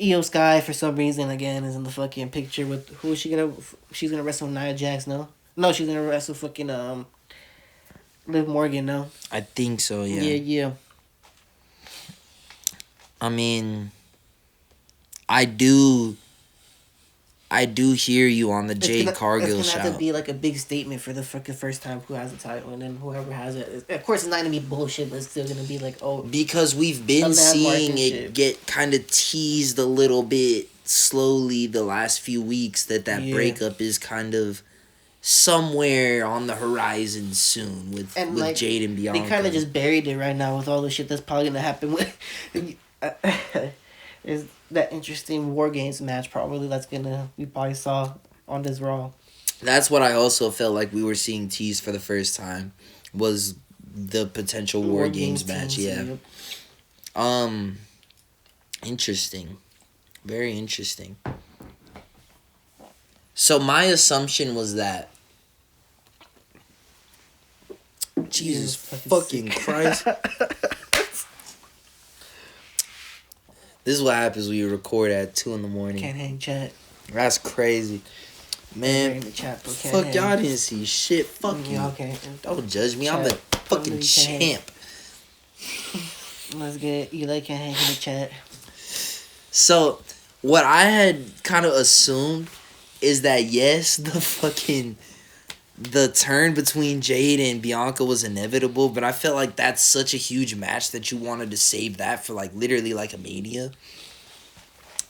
Io Sky for some reason again is in the fucking picture with who is she gonna? She's gonna wrestle Nia Jax, no, she's gonna wrestle fucking Liv Morgan, no. I think so, yeah. Yeah. I mean, I do hear you on the Jade Cargill It's gonna have to shout. be like a big statement for the fucking first time who has the title, and then whoever has it. Of course, it's not gonna be bullshit, but it's still gonna be like, oh, Because we've A been landmark seeing and it shit. get kind of teased a little bit slowly the last few weeks that Yeah. breakup is kind of somewhere on the horizon soon with And like Jade and Bianca. they kind of just buried it right now with all the shit that's probably gonna happen with. Is that interesting War Games match probably we probably saw on this Raw. That's what I also felt like we were seeing teased for the first time was the potential War Games match. teams, Yeah. yep. Interesting. Very interesting. So my assumption was that Jesus fucking Christ. This is what happens when you record at 2 a.m. Can't hang chat. That's crazy. Man, In the chat, but can't fuck hang. y'all didn't see shit. Fuck you. Yeah, okay. Don't judge me. I'm the Chat. fucking You can't hang. champ. Let's get Eli can't hang in the chat. So, what I had kind of assumed is that yes, the turn between Jade and Bianca was inevitable, but I felt like that's such a huge match that you wanted to save that for like literally like a Mania.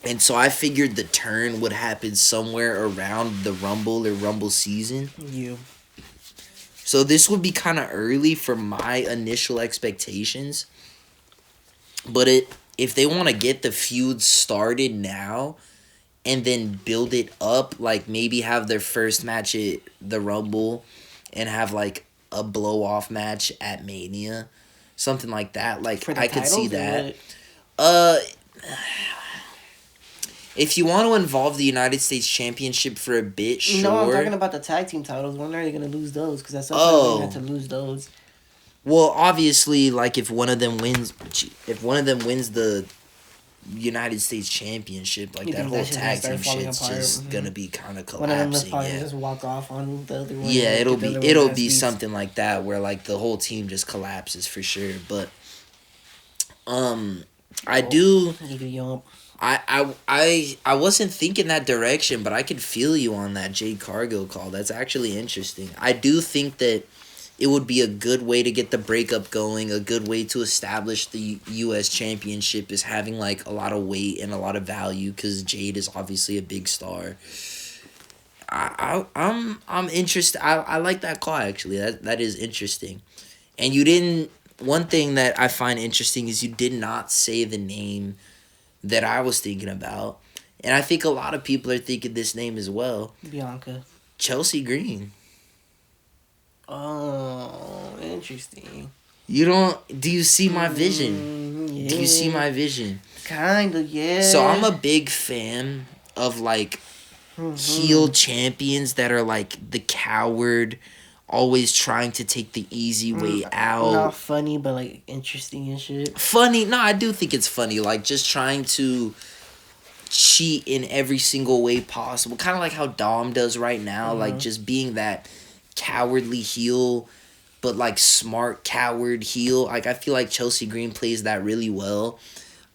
And so I figured the turn would happen somewhere around the Rumble or Rumble season. You. So this would be kind of early for my initial expectations. But if they want to get the feud started now and then build it up, like maybe have their first match at the Rumble and have like a blow-off match at Mania, something like that. Like For the I could see titles or that. what? If you want to involve the United States Championship for a bit, sure. No, I'm talking about the tag team titles. When are they gonna lose those? Because at some point Oh. they have to lose those. Well, obviously, like if one of them wins the United States Championship, like You that think whole that shit's gonna tag start team falling shit's apart? just Mhm. gonna be kind of One of them will collapsing. probably Yeah, just walk off on the other one. yeah, and it'll get the be other it'll one be as beats. something like that where like the whole team just collapses for sure. But I do. Give you yump. I wasn't thinking that direction, but I could feel you on that Jade Cargill call. That's actually interesting. I do think that it would be a good way to get the breakup going, a good way to establish the U.S. Championship is having like a lot of weight and a lot of value because Jade is obviously a big star. I'm interested. I like that call actually. That is interesting, and you didn't. One thing that I find interesting is you did not say the name that I was thinking about. And I think a lot of people are thinking this name as well. Bianca. Chelsea Green. Oh, interesting. You don't... Do you see my vision? Yeah. Do you see my vision? Kinda, yeah. So I'm a big fan of, like, heel champions that are, like, the coward, always trying to take the easy way out. Not funny, but, like, interesting and shit. Funny? No, I do think it's funny. Like, just trying to cheat in every single way possible. Kind of like how Dom does right now. Like, just being that cowardly heel, but, like, smart coward heel. Like, I feel like Chelsea Green plays that really well.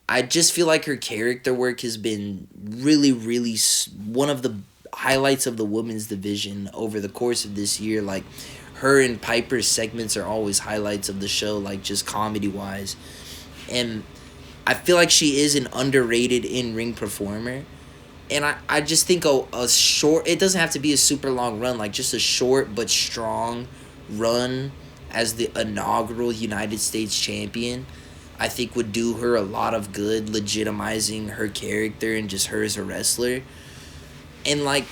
I just feel like her character work has been really, really one of the highlights of the women's division over the course of this year. Like, her and Piper's segments are always highlights of the show, like, just comedy-wise. And I feel like she is an underrated in-ring performer. And I just think a short... It doesn't have to be a super long run. Like, just a short but strong run as the inaugural United States champion, I think would do her a lot of good, legitimizing her character and just her as a wrestler. And, like,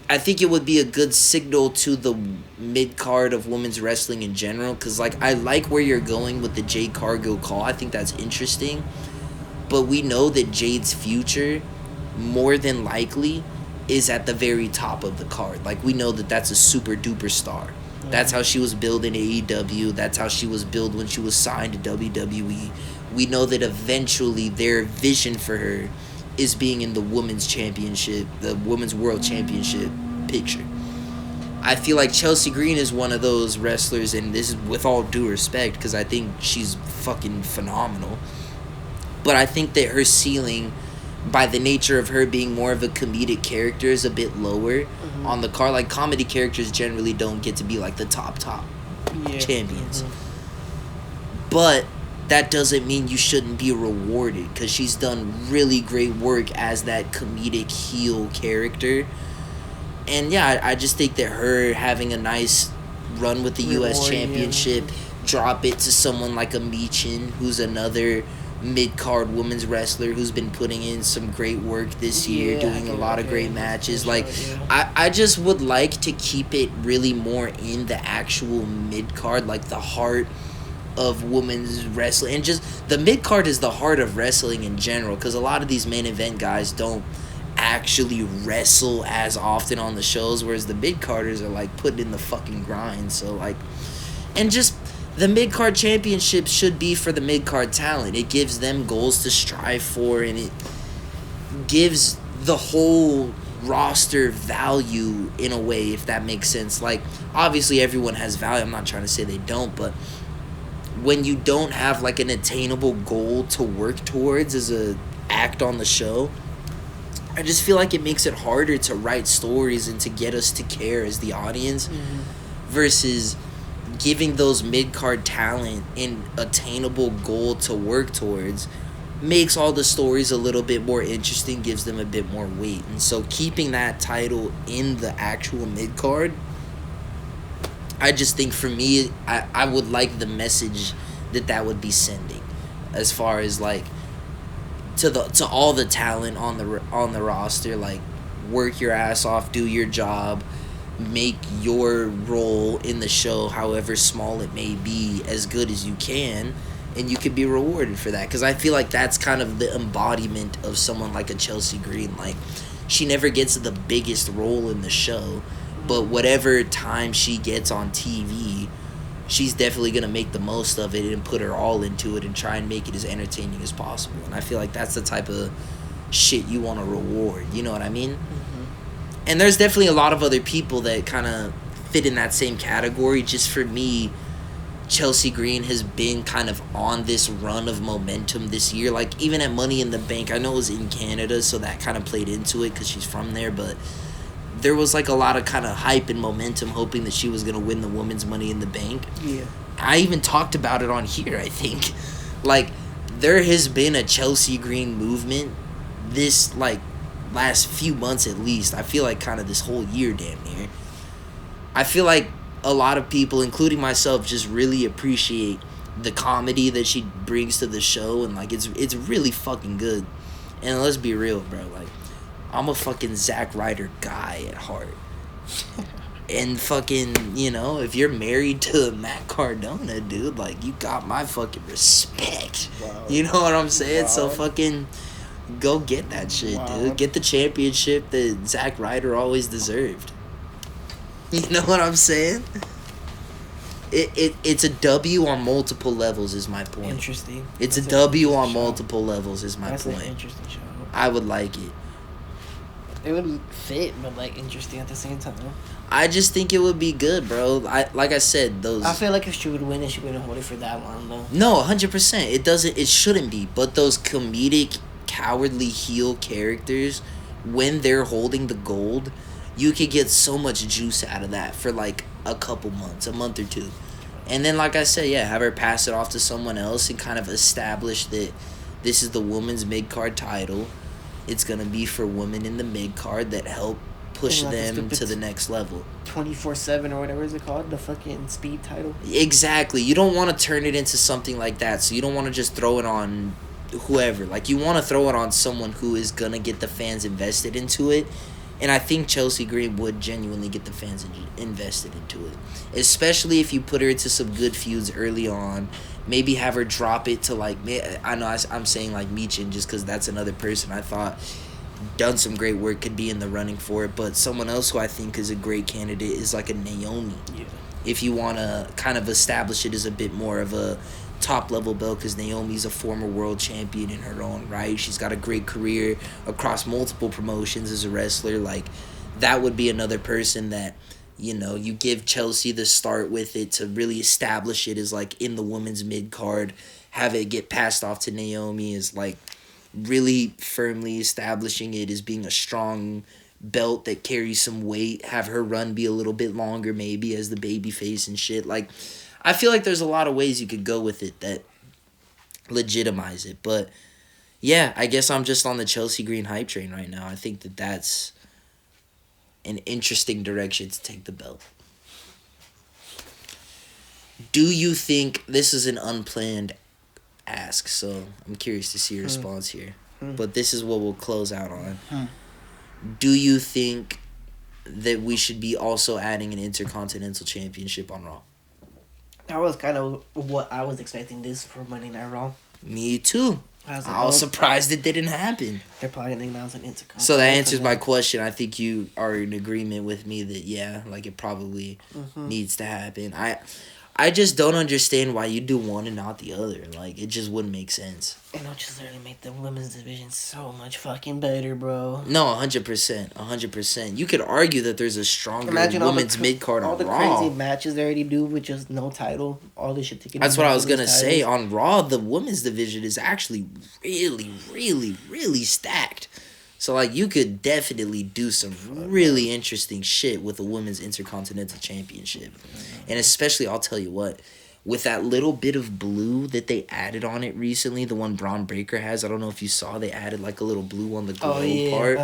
I think it would be a good signal to the mid-card of women's wrestling in general. Because, like, I like where you're going with the Jade Cargill call. I think that's interesting. But we know that Jade's future, more than likely, is at the very top of the card. Like, we know that that's a super-duper star. That's how she was billed in AEW. That's how she was billed when she was signed to WWE. We know that eventually their vision for her is being in the women's championship, the women's world championship picture. I feel like Chelsea Green is one of those wrestlers, and this is with all due respect because I think she's fucking phenomenal. But I think that her ceiling, by the nature of her being more of a comedic character, is a bit lower on the card. Like, comedy characters generally don't get to be like the top champions. But that doesn't mean you shouldn't be rewarded, because she's done really great work as that comedic heel character. And yeah, I just think that her having a nice run with the U.S. Championship, drop it to someone like a Michin, who's another mid-card women's wrestler who's been putting in some great work this year, doing a lot of great matches. Like, I just would like to keep it really more in the actual mid-card, like the heart of women's wrestling. And just, the mid-card is the heart of wrestling in general, because a lot of these main event guys don't actually wrestle as often on the shows, whereas the mid-carders are, like, putting in the fucking grind. So, like, and just... the mid-card championship should be for the mid-card talent. It gives them goals to strive for, and it gives the whole roster value in a way, if that makes sense. Like, obviously everyone has value. I'm not trying to say they don't, but when you don't have, like, an attainable goal to work towards as a act on the show, I just feel like it makes it harder to write stories and to get us to care as the audience versus giving those mid-card talent an attainable goal to work towards makes all the stories a little bit more interesting, gives them a bit more weight. And so keeping that title in the actual mid-card, I just think for me, I would like the message that would be sending, as far as, like, to all the talent on the roster, like, work your ass off, do your job, make your role in the show, however small it may be, as good as you can, and you could be rewarded for that. Because I feel like that's kind of the embodiment of someone like a Chelsea Green. Like, she never gets the biggest role in the show, but whatever time she gets on TV, she's definitely going to make the most of it and put her all into it and try and make it as entertaining as possible. And I feel like that's the type of shit you want to reward. You know what I mean? And there's definitely a lot of other people that kind of fit in that same category. Just for me, Chelsea Green has been kind of on this run of momentum this year. Like, even at Money in the Bank, I know it was in Canada, so that kind of played into it because she's from there, but there was, like, a lot of kind of hype and momentum hoping that she was going to win the women's Money in the Bank. Yeah. I even talked about it on here, I think. Like, there has been a Chelsea Green movement this, like, last few months at least. I feel like kind of this whole year, damn near. I feel like a lot of people, including myself, just really appreciate the comedy that she brings to the show, and, like, it's really fucking good. And let's be real, bro, like, I'm a fucking Zack Ryder guy at heart. And fucking, you know, if you're married to Matt Cardona, dude, like, you got my fucking respect. Wow. You know what I'm saying? Wow. So fucking go get that shit, dude. Get the championship that Zack Ryder always deserved. You know what I'm saying? It's a W on multiple levels is my point. Interesting. It's a W on multiple levels is my That's point. an interesting show. I would like it. It would fit, but, like, interesting at the same time. I just think it would be good, bro. Like I said, those... I feel like if she would win it, she wouldn't hold it for that long, though. No, 100%. It shouldn't be. But those comedic, cowardly heel characters, when they're holding the gold, you could get so much juice out of that for, like, a couple months, a month or two. And then, like I said, yeah, have her pass it off to someone else and kind of establish that This is the women's mid-card title. It's going to be for women in the mid-card that help push them to the next level. 24/7 or whatever is it called? The fucking speed title? Exactly. You don't want to turn it into something like that. So you don't want to just throw it on whoever. Like, you want to throw it on someone who is going to get the fans invested into it. And I think Chelsea Green would genuinely get the fans invested into it. Especially if you put her into some good feuds early on. Maybe have her drop it to, like, I know I'm saying, like, Michin just because that's another person I thought done some great work, could be in the running for it. But someone else who I think is a great candidate is, like, a Naomi. Yeah. If you want to kind of establish it as a bit more of a top-level belt, because Naomi's a former world champion in her own right. She's got a great career across multiple promotions as a wrestler. Like, that would be another person that, you know, you give Chelsea the start with it to really establish it as, like, in the women's mid-card. Have it get passed off to Naomi is, like, really firmly establishing it as being a strong belt that carries some weight. Have her run be a little bit longer maybe as the baby face and shit. Like, I feel like there's a lot of ways you could go with it that legitimize it. But yeah, I guess I'm just on the Chelsea Green hype train right now. I think that that's an interesting direction to take the belt. Do you think this is an unplanned ask? So I'm curious to see your response here. But this is what we'll close out on. Do you think that we should be also adding an Intercontinental Championship on Raw? That was kind of what I was expecting this for Monday Night Raw. Me too. I was surprised it didn't happen. They're probably going to announce an Intercontinental. So that answers my question. I think you are in agreement with me that, yeah, like, it probably needs to happen. I just don't understand why you do one and not the other. Like, it just wouldn't make sense. And it'll just literally make the women's division so much fucking better, bro. No, 100%. 100%. You could argue that there's a stronger women's mid-card on Raw. All the crazy matches they already do with just no title. All this shit. That's what I was going to say. On Raw, the women's division is actually really, really, really stacked. So, like, you could definitely do some really interesting shit with the Women's Intercontinental Championship. And especially, I'll tell you what, with that little bit of blue that they added on it recently, the one Braun Breaker has, I don't know if you saw, they added, like, a little blue on the globe part.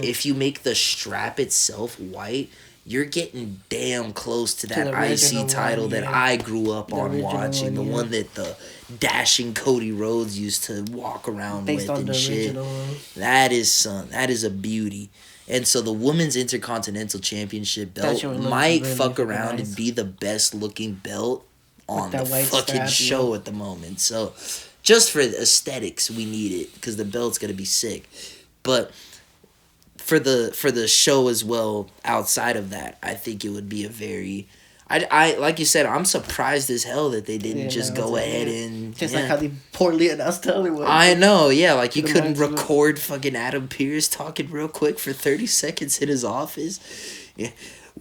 If you make the strap itself white, you're getting damn close to that IC title that I grew up on watching. The one that the dashing Cody Rhodes used to walk around with and shit. That is a beauty. And so the Women's Intercontinental Championship belt might fuck around and be the best looking belt on the fucking show at the moment. So just for aesthetics, we need it because the belt's going to be sick. But for the show as well, outside of that, I think it would be a very... I like you said, I'm surprised as hell that they didn't just go ahead and... Just like how they poorly announced Hollywood. I know, yeah. Like, you couldn't record fucking Adam Pearce talking real quick for 30 seconds in his office. Yeah.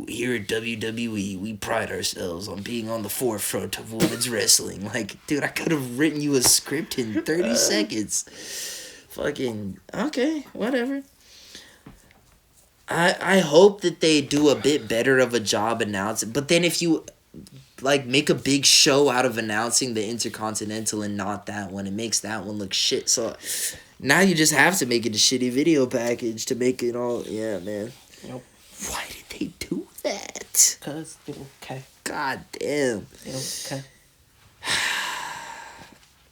Here at WWE, we pride ourselves on being on the forefront of women's wrestling. Like, dude, I could have written you a script in 30 seconds. Fucking... Okay, whatever. I hope that they do a bit better of a job announcing. But then if you, like, make a big show out of announcing the Intercontinental and not that one, it makes that one look shit. So now you just have to make it a shitty video package to make it all... Yeah, man. Yep. Why did they do that? Because they don't care. God damn. They don't care.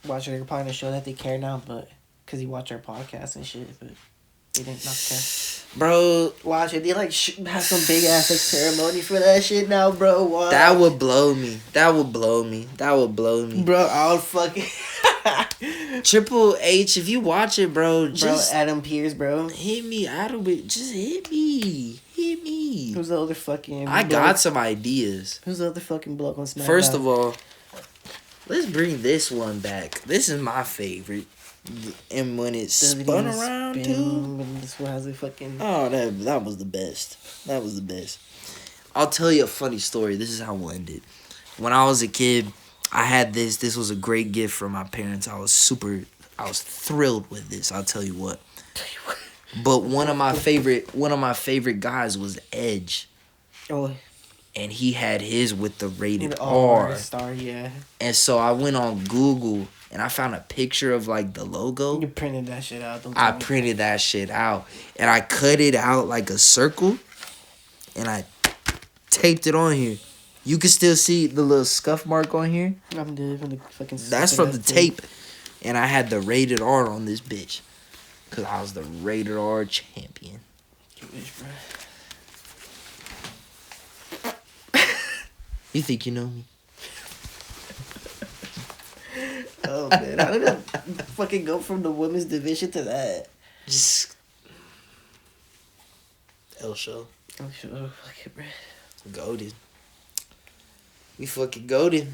Watch, they're probably going to show that they care now, but... Because you watch our podcast and shit, but... They didn't not care. Bro, watch it. They like have some big ass like ceremony for that shit now, bro. Watch. That would blow me. Bro, I'll fucking Triple H, if you watch it, bro, just Adam Pearce, bro. Hit me. Just hit me. Who's the other fucking I got some ideas. Who's the other fucking bloke on SmackDown? First of all, let's bring this one back. This is my favorite. And when it spun around too, this one has a fucking... Oh, that was the best. I'll tell you a funny story. This is how we'll end it. When I was a kid, I had this. This was a great gift from my parents. I was thrilled with this. I'll tell you what. But one of my favorite guys was Edge. Oh. and he had his with the rated With R. star, yeah. And so I went on Google and I found a picture of like the logo. You printed that shit out. I printed that shit out and I cut it out like a circle and I taped it on here. You can still see the little scuff mark on here. I'm dead from the fucking. That's from the tape. And I had the rated R on this bitch. Because I was the rated R champion. You think you know me? Oh, man. How did I fucking go from the women's division to that? Just. L show. Oh, sure. Fuck it, bro. Goated. We fucking goated.